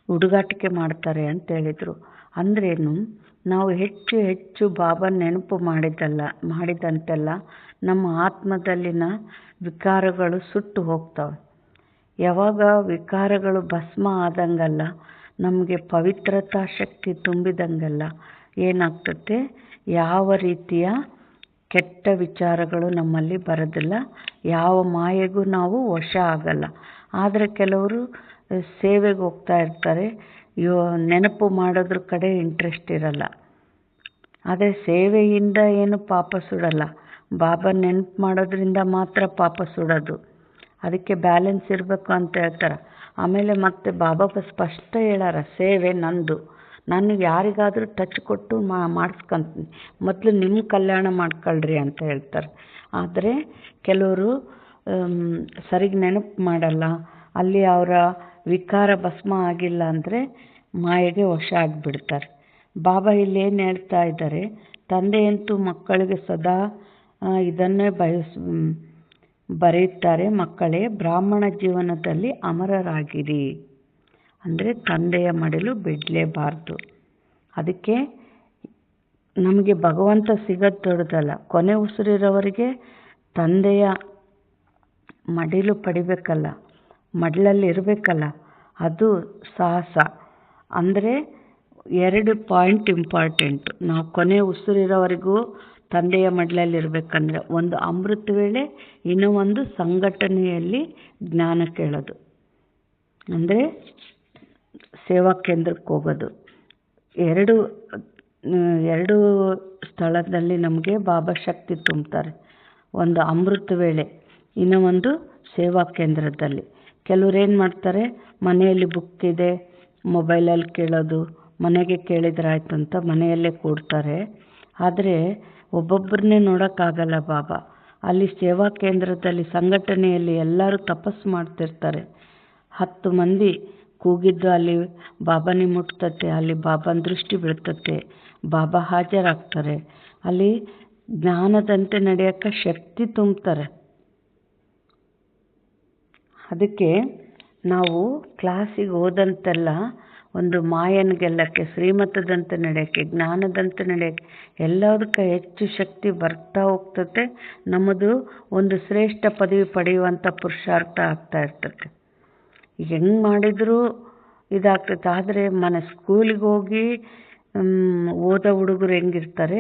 ಹುಡುಗಾಟಿಕೆ ಮಾಡ್ತಾರೆ ಅಂತ ಹೇಳಿದರು. ಅಂದ್ರೇನು? ನಾವು ಹೆಚ್ಚು ಬಾಬಾ ನೆನಪು ಮಾಡಿದಂತೆಲ್ಲ ನಮ್ಮ ಆತ್ಮದಲ್ಲಿನ ವಿಕಾರಗಳು ಸುಟ್ಟು ಹೋಗ್ತವೆ. ಯಾವಾಗ ವಿಕಾರಗಳು ಭಸ್ಮ ಆದಂಗಲ್ಲ, ನಮಗೆ ಪವಿತ್ರತಾ ಶಕ್ತಿ ತುಂಬಿದಂಗೆಲ್ಲ ಏನಾಗ್ತದೆ, ಯಾವ ರೀತಿಯ ಕೆಟ್ಟ ವಿಚಾರಗಳು ನಮ್ಮಲ್ಲಿ ಬರೋದಿಲ್ಲ, ಯಾವ ಮಾಯೆಗೂ ನಾವು ವಶ ಆಗಲ್ಲ. ಆದರೆ ಕೆಲವರು ಸೇವೆಗೆ ಹೋಗ್ತಾ ಇರ್ತಾರೆ, ನೆನಪು ಮಾಡೋದ್ರ ಕಡೆ ಇಂಟ್ರೆಸ್ಟ್ ಇರಲ್ಲ. ಆದರೆ ಸೇವೆಯಿಂದ ಏನು ಪಾಪ ಸುಡಲ್ಲ, ಬಾಬಾ ನೆನಪು ಮಾಡೋದ್ರಿಂದ ಮಾತ್ರ ಪಾಪ ಸುಡೋದು. ಅದಕ್ಕೆ ಬ್ಯಾಲೆನ್ಸ್ ಇರಬೇಕು ಅಂತ ಹೇಳ್ತಾರೆ. ಆಮೇಲೆ ಮತ್ತೆ ಬಾಬಾ ಸ್ಪಷ್ಟ ಹೇಳಾರ, ಸೇವೆ ನಂದು, ನಾನು ಯಾರಿಗಾದರೂ ಟಚ್ ಕೊಟ್ಟು ಮಾಡಿಸ್ಕೊಂತೀನಿ, ಮೊದಲು ನಿಮ್ಮ ಕಲ್ಯಾಣ ಮಾಡ್ಕೊಳ್ರಿ ಅಂತ ಹೇಳ್ತಾರೆ. ಆದರೆ ಕೆಲವರು ಸರಿಗೆ ನೆನಪು ಮಾಡಲ್ಲ, ಅಲ್ಲಿ ಅವರ ವಿಕಾರ ಭಸ್ಮ ಆಗಿಲ್ಲ ಅಂದರೆ ಮಾಯೆಗೆ ವಶ ಆಗಿಬಿಡ್ತಾರೆ. ಬಾಬಾ ಇಲ್ಲಿ ಏನು ಹೇಳ್ತಾ ಇದ್ದಾರೆ, ತಂದೆಯಂತೂ ಮಕ್ಕಳಿಗೆ ಸದಾ ಇದನ್ನೇ ಬರೆಯುತ್ತಾರೆ, ಮಕ್ಕಳೇ ಬ್ರಾಹ್ಮಣ ಜೀವನದಲ್ಲಿ ಅಮರರಾಗಿರಿ. ಅಂದರೆ ತಂದೆಯ ಮಡಿಲು ಬಿಡಲೇಬಾರ್ದು. ಅದಕ್ಕೆ ನಮಗೆ ಭಗವಂತ ಸಿಗೋದು ದೊಡ್ಡದಲ್ಲ, ಕೊನೆ ಉಸಿರಿರೋವರೆಗೆ ತಂದೆಯ ಮಡಿಲು ಪಡಿಬೇಕಲ್ಲ, ಮಡಿಲಲ್ಲಿ ಇರಬೇಕಲ್ಲ, ಅದು ಸಾಹಸ. ಅಂದರೆ 2 ಪಾಯಿಂಟ್ ಇಂಪಾರ್ಟೆಂಟು. ನಾವು ಕೊನೆ ಉಸಿರಿರೋವರೆಗೂ ತಂದೆಯ ಮಡಿಲಲ್ಲಿ ಇರಬೇಕಂದ್ರೆ, ಒಂದು ಅಮೃತ ವೇಳೆ, ಇನ್ನೂ ಒಂದು ಸಂಘಟನೆಯಲ್ಲಿ ಜ್ಞಾನ ಕೇಳೋದು, ಅಂದರೆ ಸೇವಾ ಕೇಂದ್ರಕ್ಕೆ ಹೋಗೋದು. ಎರಡು ಸ್ಥಳದಲ್ಲಿ ನಮಗೆ ಬಾಬಾ ಶಕ್ತಿ ತುಂಬ್ತಾರೆ. ಒಂದು ಅಮೃತ ವೇಳೆ, ಇನ್ನೂ ಒಂದು ಸೇವಾ ಕೇಂದ್ರದಲ್ಲಿ. ಕೆಲವ್ರು ಏನು ಮಾಡ್ತಾರೆ, ಮನೆಯಲ್ಲಿ ಬುಕ್ ಇದೆ, ಮೊಬೈಲಲ್ಲಿ ಕೇಳೋದು, ಮನೆಗೆ ಕೇಳಿದ್ರಾಯ್ತು ಅಂತ ಮನೆಯಲ್ಲೇ ಕೂಡ್ತಾರೆ. ಆದರೆ ಒಬ್ಬೊಬ್ಬರನ್ನೇ ನೋಡೋಕ್ಕಾಗಲ್ಲ ಬಾಬಾ. ಅಲ್ಲಿ ಸೇವಾ ಕೇಂದ್ರದಲ್ಲಿ ಸಂಘಟನೆಯಲ್ಲಿ ಎಲ್ಲರೂ ತಪಸ್ಸು ಮಾಡ್ತಿರ್ತಾರೆ. 10 ಮಂದಿ ಕೂಗಿದ್ದು ಅಲ್ಲಿ ಬಾಬಾನೇ ಮುಟ್ತತೆ, ಅಲ್ಲಿ ಬಾಬಾನ ದೃಷ್ಟಿ ಬೀಳ್ತತೆ, ಬಾಬಾ ಹಾಜರಾಗ್ತಾರೆ. ಅಲ್ಲಿ ಜ್ಞಾನದಂತೆ ನಡೆಯೋಕ್ಕೆ ಶಕ್ತಿ ತುಂಬ್ತಾರೆ. ಅದಕ್ಕೆ ನಾವು ಕ್ಲಾಸಿಗೆ ಹೋದಂತೆಲ್ಲ ಒಂದು ಮಾಯನ ಗೆಲ್ಲಕ್ಕೆ, ಶ್ರೀಮತದಂತೆ ನಡೆಯೋಕ್ಕೆ, ಜ್ಞಾನದಂತೆ ನಡೆಯೋಕ್ಕೆ, ಎಲ್ಲದಕ್ಕೆ ಹೆಚ್ಚು ಶಕ್ತಿ ಬರ್ತಾ ಹೋಗ್ತತೆ. ನಮ್ಮದು ಒಂದು ಶ್ರೇಷ್ಠ ಪದವಿ ಪಡೆಯುವಂಥ ಪುರುಷಾರ್ಥ ಆಗ್ತಾ ಇರ್ತದೆ. ಈಗ ಹೆಂಗೆ ಮಾಡಿದರೂ ಇದಾಗ್ತೈತೆ. ಆದರೆ ಸ್ಕೂಲಿಗೆ ಹೋಗಿ ಓದೋ ಹುಡುಗರು ಹೆಂಗಿರ್ತಾರೆ,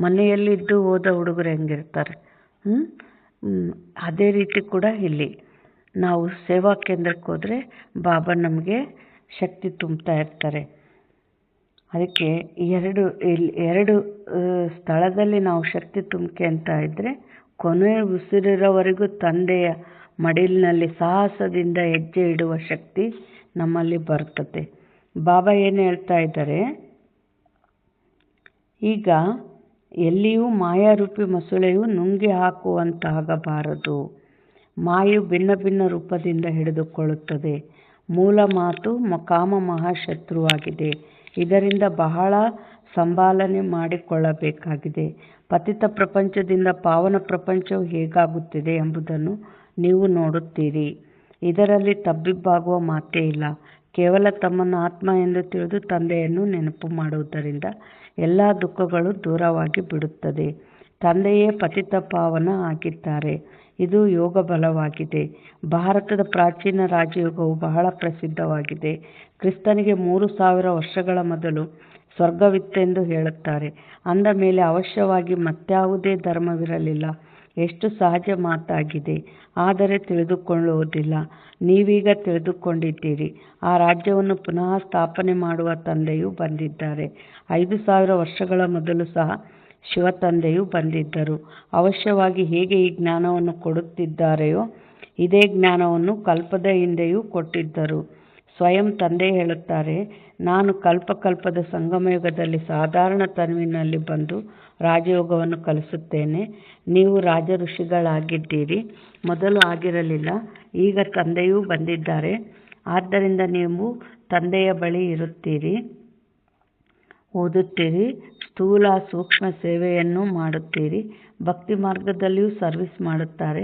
ಮನೆಯಲ್ಲಿದ್ದು ಓದೋ ಹುಡುಗರು ಹೆಂಗಿರ್ತಾರೆ, ಅದೇ ರೀತಿ ಕೂಡ ಇಲ್ಲಿ ನಾವು ಸೇವಾ ಕೇಂದ್ರಕ್ಕೆ ಹೋದರೆ ಬಾಬಾ ನಮಗೆ ಶಕ್ತಿ ತುಂಬ್ತಾ ಇರ್ತಾರೆ. ಅದಕ್ಕೆ ಎರಡು ಸ್ಥಳದಲ್ಲಿ ನಾವು ಶಕ್ತಿ ತುಂಬ್ಕೊಂತ ಇದ್ದರೆ ಕೊನೆ ಉಸಿರಿರೋವರೆಗೂ ತಂದೆಯ ಮಡಿಲಿನಲ್ಲಿ ಸಾಹಸದಿಂದ ಹೆಜ್ಜೆ ಇಡುವ ಶಕ್ತಿ ನಮ್ಮಲ್ಲಿ ಬರ್ತದೆ. ಬಾಬಾ ಏನು ಹೇಳ್ತಾ ಇದ್ದಾರೆ, ಈಗ ಎಲ್ಲಿಯೂ ಮಾಯಾರೂಪಿ ಮೊಸಳೆಯು ನುಂಗಿ ಹಾಕುವಂತಾಗಬಾರದು. ಮಾಯು ಭಿನ್ನ ಭಿನ್ನ ರೂಪದಿಂದ ಹಿಡಿದುಕೊಳ್ಳುತ್ತದೆ. ಮೂಲ ಮಾತು ಕಾಮ ಮಹಾಶತ್ರುವಾಗಿದೆ. ಇದರಿಂದ ಬಹಳ ಸಂಭಾಲನೆ ಮಾಡಿಕೊಳ್ಳಬೇಕಾಗಿದೆ. ಪತಿತ ಪ್ರಪಂಚದಿಂದ ಪಾವನ ಪ್ರಪಂಚವು ಹೇಗಾಗುತ್ತಿದೆ ಎಂಬುದನ್ನು ನೀವು ನೋಡುತ್ತೀರಿ. ಇದರಲ್ಲಿ ತಬ್ಬಿಬ್ಬಾಗುವ ಮಾತೇ ಇಲ್ಲ. ಕೇವಲ ತಮ್ಮನ್ನು ಆತ್ಮ ಎಂದು ತಿಳಿದು ತಂದೆಯನ್ನು ನೆನಪು ಮಾಡುವುದರಿಂದ ಎಲ್ಲ ದುಃಖಗಳು ದೂರವಾಗಿ ಬಿಡುತ್ತದೆ. ತಂದೆಯೇ ಪತಿತ ಪಾವನ ಆಗಿದ್ದಾರೆ. ಇದು ಯೋಗ ಬಲವಾಗಿದೆ. ಭಾರತದ ಪ್ರಾಚೀನ ರಾಜಯೋಗವು ಬಹಳ ಪ್ರಸಿದ್ಧವಾಗಿದೆ. ಕ್ರಿಸ್ತನಿಗೆ 3000 ವರ್ಷಗಳ ಮೊದಲು ಸ್ವರ್ಗವಿತ್ತೆಂದು ಹೇಳುತ್ತಾರೆ. ಅಂದ ಮೇಲೆ ಅವಶ್ಯವಾಗಿ ಮತ್ಯಾವುದೇ ಧರ್ಮವಿರಲಿಲ್ಲ. ಎಷ್ಟು ಸಹಜ ಮಾತಾಗಿದೆ. ಆದರೆ ತಿಳಿದುಕೊಳ್ಳುವುದಿಲ್ಲ. ನೀವೀಗ ತಿಳಿದುಕೊಂಡಿದ್ದೀರಿ. ಆ ರಾಜ್ಯವನ್ನು ಪುನಃ ಸ್ಥಾಪನೆ ಮಾಡುವ ತಂದೆಯು ಬಂದಿದ್ದಾರೆ. 5000 ವರ್ಷಗಳ ಮೊದಲು ಸಹ ಶಿವತಂದೆಯು ಬಂದಿದ್ದರು. ಅವಶ್ಯವಾಗಿ ಹೇಗೆ ಈ ಜ್ಞಾನವನ್ನು ಕೊಡುತ್ತಿದ್ದಾರೆಯೋ ಇದೇ ಜ್ಞಾನವನ್ನು ಕಲ್ಪದ ಹಿಂದೆಯೂ ಕೊಟ್ಟಿದ್ದರು. ಸ್ವಯಂ ತಂದೆ ಹೇಳುತ್ತಾರೆ, ನಾನು ಕಲ್ಪದ ಸಂಗಮಯುಗದಲ್ಲಿ ಸಾಧಾರಣ ತನುವಿನಲ್ಲಿ ಬಂದು ರಾಜಯೋಗವನ್ನು ಕಲಿಸುತ್ತೇನೆ. ನೀವು ರಾಜ ಋಷಿಗಳಾಗಿದ್ದೀರಿ. ಮೊದಲು ಆಗಿರಲಿಲ್ಲ. ಈಗ ತಂದೆಯೂ ಬಂದಿದ್ದಾರೆ. ಆದ್ದರಿಂದ ನೀವು ತಂದೆಯ ಬಳಿ ಇರುತ್ತೀರಿ, ಓದುತ್ತೀರಿ, ಸ್ಥೂಲ ಸೂಕ್ಷ್ಮ ಸೇವೆಯನ್ನು ಮಾಡುತ್ತೀರಿ. ಭಕ್ತಿ ಮಾರ್ಗದಲ್ಲಿಯೂ ಸರ್ವಿಸ್ ಮಾಡುತ್ತಾರೆ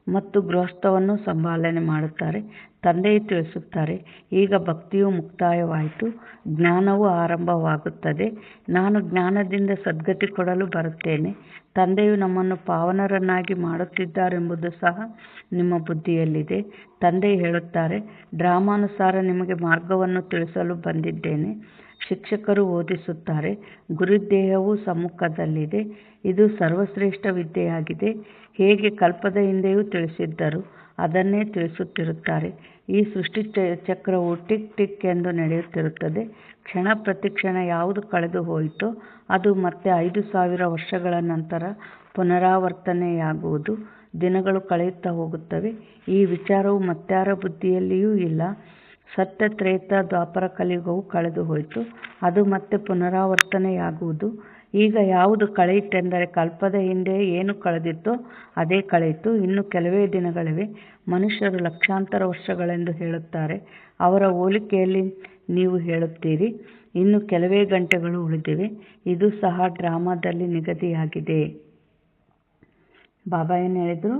ಮತ್ತು ಗೃಹಸ್ಥವನ್ನು ಸಂಭಾಲನೆ ಮಾಡುತ್ತಾರೆ. ತಂದೆಯು ತಿಳಿಸುತ್ತಾರೆ, ಈಗ ಭಕ್ತಿಯು ಮುಕ್ತಾಯವಾಯಿತು, ಜ್ಞಾನವು ಆರಂಭವಾಗುತ್ತದೆ. ನಾನು ಜ್ಞಾನದಿಂದ ಸದ್ಗತಿ ಕೊಡಲು ಬರುತ್ತೇನೆ. ತಂದೆಯು ನಮ್ಮನ್ನು ಪಾವನರನ್ನಾಗಿ ಮಾಡುತ್ತಿದ್ದಾರೆಂಬುದು ಸಹ ನಿಮ್ಮ ಬುದ್ಧಿಯಲ್ಲಿದೆ. ತಂದೆ ಹೇಳುತ್ತಾರೆ, ಡ್ರಾಮಾನುಸಾರ ನಿಮಗೆ ಮಾರ್ಗವನ್ನು ತಿಳಿಸಲು ಬಂದಿದ್ದೇನೆ. ಶಿಕ್ಷಕರು ಓದಿಸುತ್ತಾರೆ. ಗುರುದೇಹವು ಸಮ್ಮುಖದಲ್ಲಿದೆ. ಇದು ಸರ್ವಶ್ರೇಷ್ಠ ವಿದ್ಯೆಯಾಗಿದೆ. ಹೇಗೆ ಕಲ್ಪದ ಹಿಂದೆಯೂ ತಿಳಿಸಿದ್ದರು ಅದನ್ನೇ ತಿಳಿಸುತ್ತಿರುತ್ತಾರೆ. ಈ ಸೃಷ್ಟಿ ಚಕ್ರವು ಟಿಕ್ ಟಿಕ್ ಎಂದು ನಡೆಯುತ್ತಿರುತ್ತದೆ. ಕ್ಷಣ ಪ್ರತಿಕ್ಷಣ ಯಾವುದು ಕಳೆದು ಹೋಯಿತೋ ಅದು ಮತ್ತೆ 5000 ವರ್ಷಗಳ ನಂತರ ಪುನರಾವರ್ತನೆಯಾಗುವುದು. ದಿನಗಳು ಕಳೆಯುತ್ತಾ ಹೋಗುತ್ತವೆ. ಈ ವಿಚಾರವು ಮತ್ಯಾರ ಬುದ್ಧಿಯಲ್ಲಿಯೂ ಇಲ್ಲ. ಸತ್ಯ ತ್ರೇತ ದ್ವಾಪರ ಕಲಿಯುಗವು ಕಳೆದು ಹೋಯಿತು, ಅದು ಮತ್ತೆ ಪುನರಾವರ್ತನೆಯಾಗುವುದು. ಈಗ ಯಾವುದು ಕಳೆಯಿತೆಂದರೆ ಕಲ್ಪದ ಹಿಂದೆ ಏನು ಕಳೆದಿತ್ತೋ ಅದೇ ಕಳೆಯಿತು. ಇನ್ನು ಕೆಲವೇ ದಿನಗಳಿವೆ. ಮನುಷ್ಯರು ಲಕ್ಷಾಂತರ ವರ್ಷಗಳೆಂದು ಹೇಳುತ್ತಾರೆ. ಅವರ ಹೋಲಿಕೆಯಲ್ಲಿ ನೀವು ಹೇಳುತ್ತೀರಿ, ಇನ್ನು ಕೆಲವೇ ಗಂಟೆಗಳು ಉಳಿದಿವೆ. ಇದು ಸಹ ಡ್ರಾಮಾದಲ್ಲಿ ನಿಗದಿಯಾಗಿದೆ. ಬಾಬಾ ಏನು ಹೇಳಿದರು?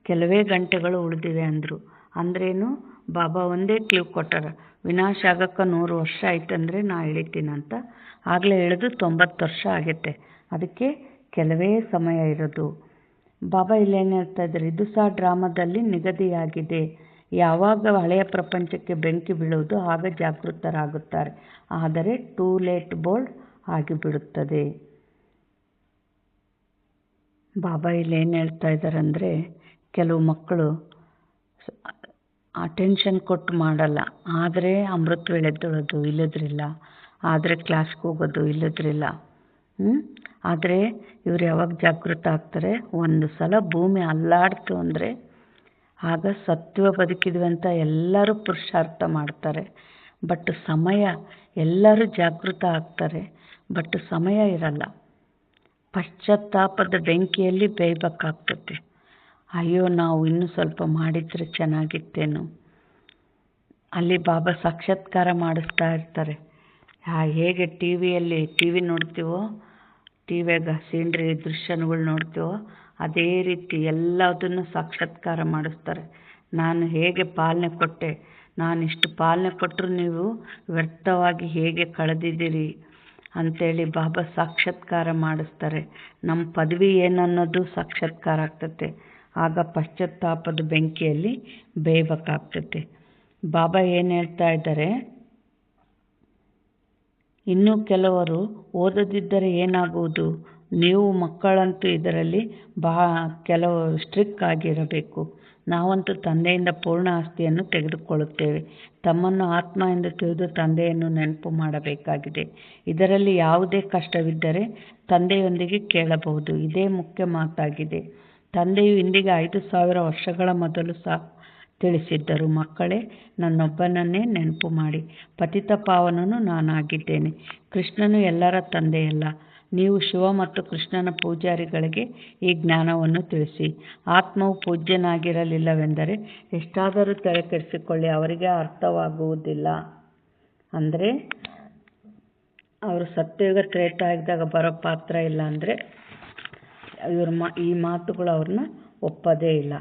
ಕೆಲವೇ ಗಂಟೆಗಳು ಉಳಿದಿವೆ ಅಂದರು. ಅಂದ್ರೇನು? ಬಾಬಾ ಒಂದೇ ಕ್ಲೂ ಕೊಟ್ಟಾರ. ವಿನಾಶ ಆಗಕ್ಕೆ 100 ವರ್ಷ ಆಯ್ತಂದರೆ ನಾ ಇಳಿತೀನಂತ. ಆಗಲೇ ಇಳಿದು 90 ವರ್ಷ ಆಗೈತೆ. ಅದಕ್ಕೆ ಕೆಲವೇ ಸಮಯ ಇರೋದು. ಬಾಬಾ ಇಲ್ಲೇನು ಹೇಳ್ತಾ ಇದ್ದಾರೆ? ಇದು ಸಹ ಡ್ರಾಮಾದಲ್ಲಿ ನಿಗದಿಯಾಗಿದೆ. ಯಾವಾಗ ಹಳೆಯ ಪ್ರಪಂಚಕ್ಕೆ ಬೆಂಕಿ ಬೀಳುವುದು ಆಗ ಜಾಗೃತರಾಗುತ್ತಾರೆ. ಆದರೆ ಟೂ ಲೇಟ್ ಬೋಲ್ಡ್ ಆಗಿಬಿಡುತ್ತದೆ. ಬಾಬಾ ಇಲ್ಲೇನು ಹೇಳ್ತಾ ಇದ್ದಾರೆ ಅಂದರೆ, ಕೆಲವು ಮಕ್ಕಳು ಅಟೆನ್ಷನ್ ಕೊಟ್ಟು ಮಾಡಲ್ಲ. ಆದರೆ ಅಮೃತ ವೇಳೆದ್ದೊಳೋದು ಇಲ್ಲದ್ರಿಲ್ಲ, ಆದರೆ ಕ್ಲಾಸ್ಗೆ ಹೋಗೋದು ಇಲ್ಲದ್ರಿಲ್ಲ. ಆದರೆ ಇವ್ರು ಯಾವಾಗ ಜಾಗೃತ ಆಗ್ತಾರೆ? ಒಂದು ಸಲ ಭೂಮಿ ಅಲ್ಲಾಡ್ತು ಅಂದರೆ ಆಗ ಸತ್ವ ಬದುಕಿದ್ವಿ ಅಂತ ಎಲ್ಲರೂ ಪುರುಷಾರ್ಥ ಮಾಡ್ತಾರೆ. ಬಟ್ ಸಮಯ, ಎಲ್ಲರೂ ಜಾಗೃತ ಆಗ್ತಾರೆ, ಬಟ್ ಸಮಯ ಇರಲ್ಲ. ಪಶ್ಚಾತ್ತಾಪದ ಬೆಂಕಿಯಲ್ಲಿ ಬೇಯಬೇಕಾಗ್ತದೆ. ಅಯ್ಯೋ, ನಾವು ಇನ್ನೂ ಸ್ವಲ್ಪ ಮಾಡಿದರೆ ಚೆನ್ನಾಗಿತ್ತೇನೋ. ಅಲ್ಲಿ ಬಾಬಾ ಸಾಕ್ಷಾತ್ಕಾರ ಮಾಡಿಸ್ತಾ ಇರ್ತಾರೆ. ಹೇಗೆ ಟಿ ವಿ ನೋಡ್ತೀವೋ, ಟಿವಿಯಾಗ ಸೀನ್ರಿ ದೃಶ್ಯಗಳು ನೋಡ್ತೀವೋ ಅದೇ ರೀತಿ ಎಲ್ಲದನ್ನು ಸಾಕ್ಷಾತ್ಕಾರ ಮಾಡಿಸ್ತಾರೆ. ನಾನು ಹೇಗೆ ಪಾಲನೆ ಕೊಟ್ಟೆ, ನಾನಿಷ್ಟು ಪಾಲನೆ ಕೊಟ್ಟರು ನೀವು ವ್ಯರ್ಥವಾಗಿ ಹೇಗೆ ಕಳೆದಿದ್ದೀರಿ ಅಂಥೇಳಿ ಬಾಬಾ ಸಾಕ್ಷಾತ್ಕಾರ ಮಾಡಿಸ್ತಾರೆ. ನಮ್ಮ ಪದವಿ ಏನನ್ನೋದು ಸಾಕ್ಷಾತ್ಕಾರ ಆಗ್ತದೆ. ಆಗ ಪಶ್ಚಾತ್ತಾಪದ ಬೆಂಕಿಯಲ್ಲಿ ಬೇಯಬೇಕಾಗ್ತದೆ. ಬಾಬಾ ಏನು ಹೇಳ್ತಾ ಇದ್ದಾರೆ? ಇನ್ನೂ ಕೆಲವರು ಓದದಿದ್ದರೆ ಏನಾಗುವುದು? ನೀವು ಮಕ್ಕಳಂತೂ ಇದರಲ್ಲಿ ಕೆಲವು ಸ್ಟ್ರಿಕ್ ಆಗಿರಬೇಕು. ನಾವಂತೂ ತಂದೆಯಿಂದ ಪೂರ್ಣ ಆಸ್ತಿಯನ್ನು ತೆಗೆದುಕೊಳ್ಳುತ್ತೇವೆ. ತಮ್ಮನ್ನು ಆತ್ಮ ಎಂದು ತಿಳಿದು ತಂದೆಯನ್ನು ನೆನಪು ಮಾಡಬೇಕಾಗಿದೆ. ಇದರಲ್ಲಿ ಯಾವುದೇ ಕಷ್ಟವಿದ್ದರೆ ತಂದೆಯೊಂದಿಗೆ ಕೇಳಬಹುದು. ಇದೇ ಮುಖ್ಯ ಮಾತಾಗಿದೆ. ತಂದೆಯು ಇಂದಿಗೆ 5000 ವರ್ಷಗಳ ಮೊದಲು ಸಹ ತಿಳಿಸಿದ್ದರು, ಮಕ್ಕಳೇ, ನನ್ನೊಬ್ಬನನ್ನೇ ನೆನಪು ಮಾಡಿ. ಪತಿತ ಪಾವನನು ನಾನಾಗಿದ್ದೇನೆ. ಕೃಷ್ಣನು ಎಲ್ಲರ ತಂದೆಯಲ್ಲ. ನೀವು ಶಿವ ಮತ್ತು ಕೃಷ್ಣನ ಪೂಜಾರಿಗಳಿಗೆ ಈ ಜ್ಞಾನವನ್ನು ತಿಳಿಸಿ. ಆತ್ಮವು ಪೂಜ್ಯನಾಗಿರಲಿಲ್ಲವೆಂದರೆ ಎಷ್ಟಾದರೂ ತಲೆಕೆಡಿಸಿಕೊಳ್ಳಿ, ಅವರಿಗೆ ಅರ್ಥವಾಗುವುದಿಲ್ಲ. ಅಂದರೆ ಅವರು ಸತ್ಯಯುಗ ತ್ರೇತಾಯುಗದಾಗ ಬರೋ ಪಾತ್ರ ಇಲ್ಲ ಅಂದರೆ ಈ ಮಾತುಗಳು ಅವ್ರನ್ನ ಒಪ್ಪೋದೇ ಇಲ್ಲ.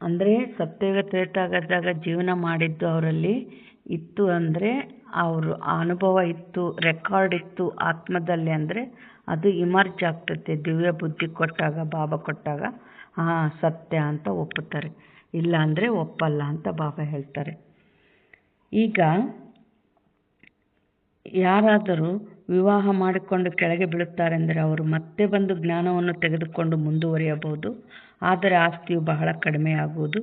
ಅಂದರೆ ಸತ್ಯಯುಗ ತ್ರೇತಾಯುಗದಾಗ ಜೀವನ ಮಾಡಿದ್ದು ಅವರಲ್ಲಿ ಇತ್ತು, ಅಂದರೆ ಅವರು ಅನುಭವ ಇತ್ತು, ರೆಕಾರ್ಡ್ ಇತ್ತು ಆತ್ಮದಲ್ಲಿ, ಅಂದರೆ ಅದು ಇಮರ್ಜ್ ಆಗ್ತೈತೆ. ದಿವ್ಯ ಬುದ್ಧಿ ಕೊಟ್ಟಾಗ, ಬಾಬಾ ಕೊಟ್ಟಾಗ ಸತ್ಯ ಅಂತ ಒಪ್ಪುತ್ತಾರೆ, ಇಲ್ಲ ಅಂದರೆ ಒಪ್ಪಲ್ಲ ಅಂತ ಬಾಬಾ ಹೇಳ್ತಾರೆ. ಈಗ ಯಾರಾದರೂ ವಿವಾಹ ಮಾಡಿಕೊಂಡು ಕೆಳಗೆ ಬೀಳುತ್ತಾರೆ ಅಂದರೆ ಅವರು ಮತ್ತೆ ಬಂದು ಜ್ಞಾನವನ್ನು ತೆಗೆದುಕೊಂಡು ಮುಂದುವರಿಯಬಹುದು. ಆದರೆ ಆಸ್ತಿಯು ಬಹಳ ಕಡಿಮೆಯಾಗುವುದು,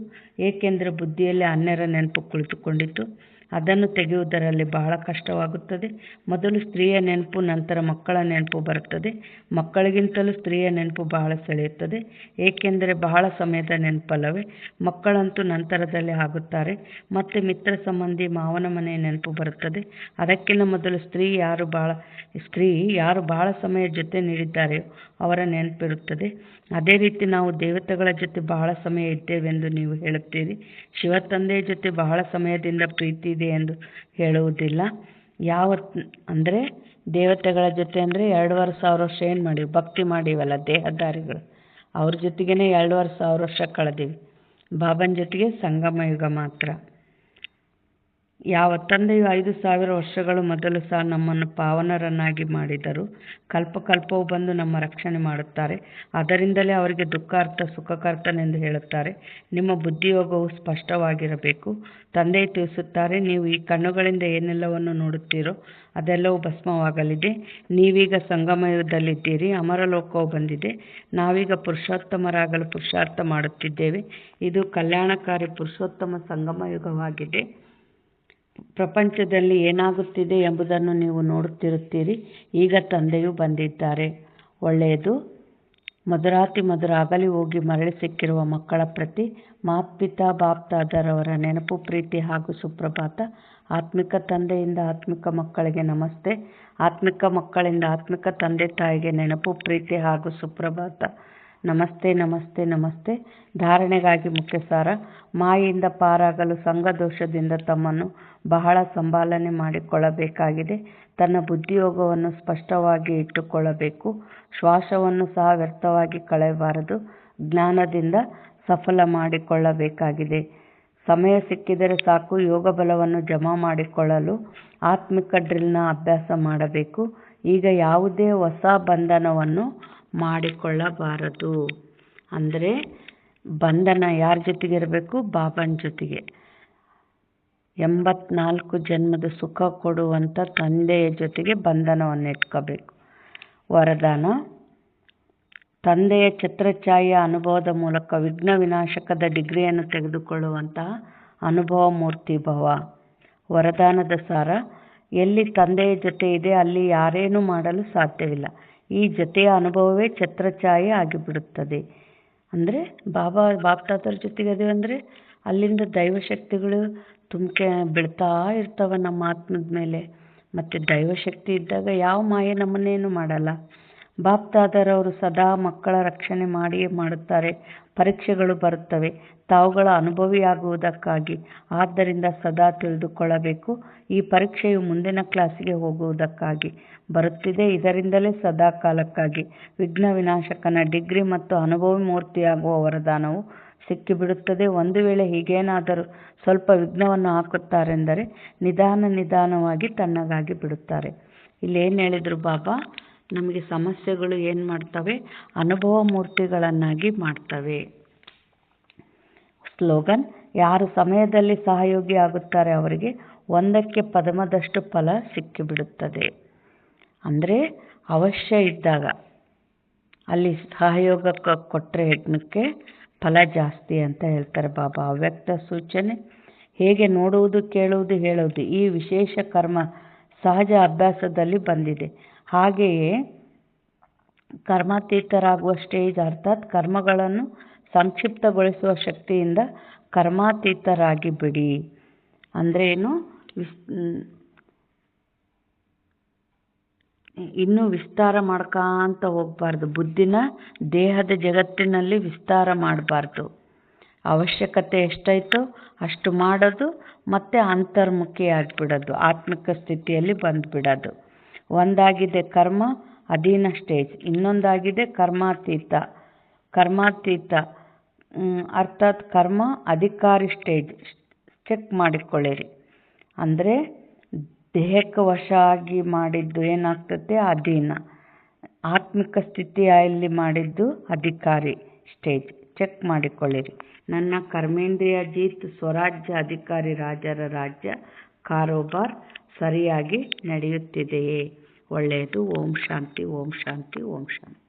ಏಕೆಂದರೆ ಬುದ್ಧಿಯಲ್ಲಿ ಅನ್ಯರ ನೆನಪು ಕುಳಿತುಕೊಂಡಿತು. ಅದನ್ನು ತೆಗೆಯುವುದರಲ್ಲಿ ಬಹಳ ಕಷ್ಟವಾಗುತ್ತದೆ. ಮೊದಲು ಸ್ತ್ರೀಯ ನೆನಪು, ನಂತರ ಮಕ್ಕಳ ನೆನಪು ಬರುತ್ತದೆ. ಮಕ್ಕಳಿಗಿಂತಲೂ ಸ್ತ್ರೀಯ ನೆನಪು ಬಹಳ ಸೆಳೆಯುತ್ತದೆ, ಏಕೆಂದರೆ ಬಹಳ ಸಮಯದ ನೆನಪಲ್ಲವೇ. ಮಕ್ಕಳಂತೂ ನಂತರದಲ್ಲಿ ಆಗುತ್ತಾರೆ. ಮತ್ತೆ ಮಿತ್ರ ಸಂಬಂಧಿ, ಮಾವನ ಮನೆಯ ನೆನಪು ಬರುತ್ತದೆ. ಅದಕ್ಕಿಂತ ಮೊದಲು ಸ್ತ್ರೀ ಯಾರು ಬಹಳ ಸಮಯ ಜೊತೆ ನೀಡಿದ್ದಾರೆಯೋ ಅವರ ನೆನಪಿರುತ್ತದೆ. ಅದೇ ರೀತಿ ನಾವು ದೇವತೆಗಳ ಜೊತೆ ಬಹಳ ಸಮಯ ಇದ್ದೇವೆಂದು ನೀವು ಹೇಳುತ್ತೀರಿ. ಶಿವ ತಂದೆಯ ಜೊತೆ ಬಹಳ ಸಮಯದಿಂದ ಪ್ರೀತಿ ಇದೆ ಎಂದು ಹೇಳುವುದಿಲ್ಲ. ಅಂದರೆ ದೇವತೆಗಳ ಜೊತೆ ಅಂದರೆ 2,500 ವರ್ಷ ಏನು ಮಾಡಿವಿ, ಭಕ್ತಿ ಮಾಡಿವಲ್ಲ ದೇಹದಾರಿಗಳು, ಅವ್ರ ಜೊತೆಗೇ 2,500 ವರ್ಷ ಕಳೆದೀವಿ. ಬಾಬನ ಜೊತೆಗೆ ಸಂಗಮ ಯುಗ ಮಾತ್ರ. ಯಾವ ತಂದೆಯು 5,000 ವರ್ಷಗಳು ಮೊದಲು ಸಹ ನಮ್ಮನ್ನು ಪಾವನರನ್ನಾಗಿ ಮಾಡಿದರು, ಕಲ್ಪಕಲ್ಪವು ಬಂದು ನಮ್ಮ ರಕ್ಷಣೆ ಮಾಡುತ್ತಾರೆ. ಅದರಿಂದಲೇ ಅವರಿಗೆ ದುಃಖಾರ್ಥ ಸುಖಕರ್ತನೆಂದು ಹೇಳುತ್ತಾರೆ. ನಿಮ್ಮ ಬುದ್ಧಿಯೋಗವು ಸ್ಪಷ್ಟವಾಗಿರಬೇಕು. ತಂದೆಯು ತಿಳಿಸುತ್ತಾರೆ, ನೀವು ಈ ಕಣ್ಣುಗಳಿಂದ ಏನೆಲ್ಲವನ್ನು ನೋಡುತ್ತೀರೋ ಅದೆಲ್ಲವೂ ಭಸ್ಮವಾಗಲಿದೆ. ನೀವೀಗ ಸಂಗಮಯುಗದಲ್ಲಿದ್ದೀರಿ, ಅಮರಲೋಕವು ಬಂದಿದೆ. ನಾವೀಗ ಪುರುಷೋತ್ತಮರಾಗಲು ಪುರುಷಾರ್ಥ ಮಾಡುತ್ತಿದ್ದೇವೆ. ಇದು ಕಲ್ಯಾಣಕಾರಿ ಪುರುಷೋತ್ತಮ ಸಂಗಮಯುಗವಾಗಿದೆ. ಪ್ರಪಂಚದಲ್ಲಿ ಏನಾಗುತ್ತಿದೆ ಎಂಬುದನ್ನು ನೀವು ನೋಡುತ್ತಿರುತ್ತೀರಿ. ಈಗ ತಂದೆಯು ಬಂದಿದ್ದಾರೆ. ಒಳ್ಳೆಯದು. ಮಧುರಾತಿ ಮಧುರ ಅಗಲಿ ಹೋಗಿ ಮರಳಿ ಸಿಕ್ಕಿರುವ ಮಕ್ಕಳ ಪ್ರತಿ ಮಾತ್ಪಿತಾ ಬಾಪ್ದಾದರವರ ನೆನಪು, ಪ್ರೀತಿ ಹಾಗೂ ಸುಪ್ರಭಾತ. ಆತ್ಮಿಕ ತಂದೆಯಿಂದ ಆತ್ಮಿಕ ಮಕ್ಕಳಿಗೆ ನಮಸ್ತೆ. ಆತ್ಮಿಕ ಮಕ್ಕಳಿಂದ ಆತ್ಮಿಕ ತಂದೆ ತಾಯಿಗೆ ನೆನಪು, ಪ್ರೀತಿ ಹಾಗೂ ಸುಪ್ರಭಾತ. ನಮಸ್ತೆ ನಮಸ್ತೆ ನಮಸ್ತೆ. ಧಾರಣೆಗಾಗಿ ಮುಖ್ಯ ಸಾರ. ಮಾಯೆಯಿಂದ ಪಾರಾಗಲು ಸಂಘದೋಷದಿಂದ ತಮ್ಮನ್ನು ಬಹಳ ಸಂಭಾಲನೆ ಮಾಡಿಕೊಳ್ಳಬೇಕಾಗಿದೆ. ತನ್ನ ಬುದ್ಧಿಯೋಗವನ್ನು ಸ್ಪಷ್ಟವಾಗಿ ಇಟ್ಟುಕೊಳ್ಳಬೇಕು. ಶ್ವಾಸವನ್ನು ಸಹ ವ್ಯರ್ಥವಾಗಿ ಕಳೆಯಬಾರದು. ಜ್ಞಾನದಿಂದ ಸಫಲ ಮಾಡಿಕೊಳ್ಳಬೇಕಾಗಿದೆ. ಸಮಯ ಸಿಕ್ಕಿದರೆ ಸಾಕು. ಯೋಗ ಬಲವನ್ನು ಜಮಾ ಮಾಡಿಕೊಳ್ಳಲು ಆತ್ಮಿಕ ಡ್ರಿಲ್ನ ಅಭ್ಯಾಸ ಮಾಡಬೇಕು. ಈಗ ಯಾವುದೇ ಹೊಸ ಬಂಧನವನ್ನು ಮಾಡಿಕೊಳ್ಳಬಾರದು. ಅಂದರೆ ಬಂಧನ ಯಾರ ಜೊತೆಗೆ ಇರಬೇಕು? ಬಾಬನ ಜೊತೆಗೆ. 84 ಜನ್ಮದ ಸುಖ ಕೊಡುವಂಥ ತಂದೆಯ ಜೊತೆಗೆ ಬಂಧನವನ್ನು ಇಟ್ಕೋಬೇಕು. ವರದಾನ: ತಂದೆಯ ಛತ್ರಛಾಯೆಯ ಅನುಭವದ ಮೂಲಕ ವಿಘ್ನ ವಿನಾಶಕದ ಡಿಗ್ರಿಯನ್ನು ತೆಗೆದುಕೊಳ್ಳುವಂತಹ ಅನುಭವ ಮೂರ್ತಿ ಭವ. ವರದಾನದ ಸಾರ: ಎಲ್ಲಿ ತಂದೆಯ ಜೊತೆ ಇದೆ ಅಲ್ಲಿ ಯಾರೇನೂ ಮಾಡಲು ಸಾಧ್ಯವಿಲ್ಲ. ಈ ಜೊತೆಯ ಅನುಭವವೇ ಛತ್ರಛಾಯೆ ಆಗಿಬಿಡುತ್ತದೆ. ಅಂದರೆ ಬಾಪ್ತಾದರ ಜೊತೆಗೆ ಅದೇವೆ ಅಂದರೆ ಅಲ್ಲಿಂದ ದೈವಶಕ್ತಿಗಳು ತುಮಕೆ ಬೀಳ್ತಾ ಇರ್ತವೆ ನಮ್ಮ ಆತ್ಮದ ಮೇಲೆ. ಮತ್ತು ದೈವಶಕ್ತಿ ಇದ್ದಾಗ ಯಾವ ಮಾಯೆ ನಮ್ಮನ್ನೇನು ಮಾಡಲ್ಲ. ಬಾಪ್ತಾದರವರು ಸದಾ ಮಕ್ಕಳ ರಕ್ಷಣೆ ಮಾಡಿಯೇ ಮಾಡುತ್ತಾರೆ. ಪರೀಕ್ಷೆಗಳು ಬರುತ್ತವೆ ತಾವುಗಳ ಅನುಭವಿಯಾಗುವುದಕ್ಕಾಗಿ. ಆದ್ದರಿಂದ ಸದಾ ತಿಳಿದುಕೊಳ್ಳಬೇಕು, ಈ ಪರೀಕ್ಷೆಯು ಮುಂದಿನ ಕ್ಲಾಸಿಗೆ ಹೋಗುವುದಕ್ಕಾಗಿ ಬರುತ್ತಿದೆ. ಇದರಿಂದಲೇ ಸದಾ ಕಾಲಕ್ಕಾಗಿ ವಿಘ್ನ ವಿನಾಶಕನ ಡಿಗ್ರಿ ಮತ್ತು ಅನುಭವಿ ಮೂರ್ತಿಯಾಗುವ ವರದಾನವು ಸಿಕ್ಕಿಬಿಡುತ್ತದೆ. ಒಂದು ವೇಳೆ ಹೀಗೇನಾದರೂ ಸ್ವಲ್ಪ ವಿಘ್ನವನ್ನು ಹಾಕುತ್ತಾರೆಂದರೆ ನಿಧಾನವಾಗಿ ತಣ್ಣಗಾಗಿ ಬಿಡುತ್ತಾರೆ. ಇಲ್ಲಿ ಏನು ಹೇಳಿದರು ಬಾಬಾ? ನಮಗೆ ಸಮಸ್ಯೆಗಳು ಏನು ಮಾಡ್ತವೆ? ಅನುಭವ ಮೂರ್ತಿಗಳನ್ನಾಗಿ ಮಾಡ್ತವೆ. ಸ್ಲೋಗನ್: ಯಾರು ಸಮಯದಲ್ಲಿ ಸಹಯೋಗಿ ಆಗುತ್ತಾರೆ ಅವರಿಗೆ 1ಕ್ಕೆ ಪದಮದಷ್ಟು ಫಲ ಸಿಕ್ಕಿಬಿಡುತ್ತದೆ. ಅಂದರೆ ಅವಶ್ಯ ಇದ್ದಾಗ ಅಲ್ಲಿ ಸಹಯೋಗ ಕೊಟ್ಟರೆ ಯಜ್ಞಕ್ಕೆ ಫಲ ಜಾಸ್ತಿ ಅಂತ ಹೇಳ್ತಾರೆ ಬಾಬಾ. ಅವ್ಯಕ್ತ ಸೂಚನೆ: ಹೇಗೆ ನೋಡುವುದು, ಕೇಳುವುದು, ಹೇಳುವುದು ಈ ವಿಶೇಷ ಕರ್ಮ ಸಹಜ ಅಭ್ಯಾಸದಲ್ಲಿ ಬಂದಿದೆ. ಹಾಗೆಯೇ ಕರ್ಮಾತೀತರಾಗುವ ಸ್ಟೇಜ್, ಅರ್ಥಾತ್ ಕರ್ಮಗಳನ್ನು ಸಂಕ್ಷಿಪ್ತಗೊಳಿಸುವ ಶಕ್ತಿಯಿಂದ ಕರ್ಮಾತೀತರಾಗಿ ಬಿಡಿ. ಅಂದರೆ ಏನು? ಇನ್ನೂ ವಿಸ್ತಾರ ಮಾಡ್ಕೊಂತ ಹೋಗಬಾರ್ದು. ಬುದ್ಧಿನ ದೇಹದ ಜಗತ್ತಿನಲ್ಲಿ ವಿಸ್ತಾರ ಮಾಡಬಾರ್ದು. ಅವಶ್ಯಕತೆ ಎಷ್ಟೈತೋ ಅಷ್ಟು ಮಾಡೋದು, ಮತ್ತು ಅಂತರ್ಮುಖಿ ಆಗಿಬಿಡೋದು, ಆತ್ಮಿಕ ಸ್ಥಿತಿಯಲ್ಲಿ ಬಂದುಬಿಡೋದು. ಒಂದಾಗಿದೆ ಕರ್ಮ ಅಧೀನ ಸ್ಟೇಜ್, ಇನ್ನೊಂದಾಗಿದೆ ಕರ್ಮಾತೀತ. ಅರ್ಥಾತ್ ಕರ್ಮ ಅಧಿಕಾರಿ ಸ್ಟೇಜ್ ಚೆಕ್ ಮಾಡಿಕೊಳ್ಳಿರಿ. ಅಂದರೆ ದೇಹಕ್ಕೆ ವಶ ಆಗಿ ಮಾಡಿದ್ದು ಏನಾಗ್ತದೆ ಅಧೀನ, ಆತ್ಮಿಕ ಸ್ಥಿತಿಯಲ್ಲಿ ಮಾಡಿದ್ದು ಅಧಿಕಾರಿ ಸ್ಟೇಜ್ ಚೆಕ್ ಮಾಡಿಕೊಳ್ಳಿರಿ. ನನ್ನ ಕರ್ಮೇಂದ್ರಿಯ ಜೀತ್ ಸ್ವರಾಜ್ಯ ಅಧಿಕಾರಿ ರಾಜರ ರಾಜ್ಯ ಕಾರೋಬಾರ್ ಸರಿಯಾಗಿ ನಡೆಯುತ್ತಿದೆಯೇ? ಒಳ್ಳೆಯದು. ಓಂ ಶಾಂತಿ, ಓಂ ಶಾಂತಿ, ಓಂ ಶಾಂತಿ.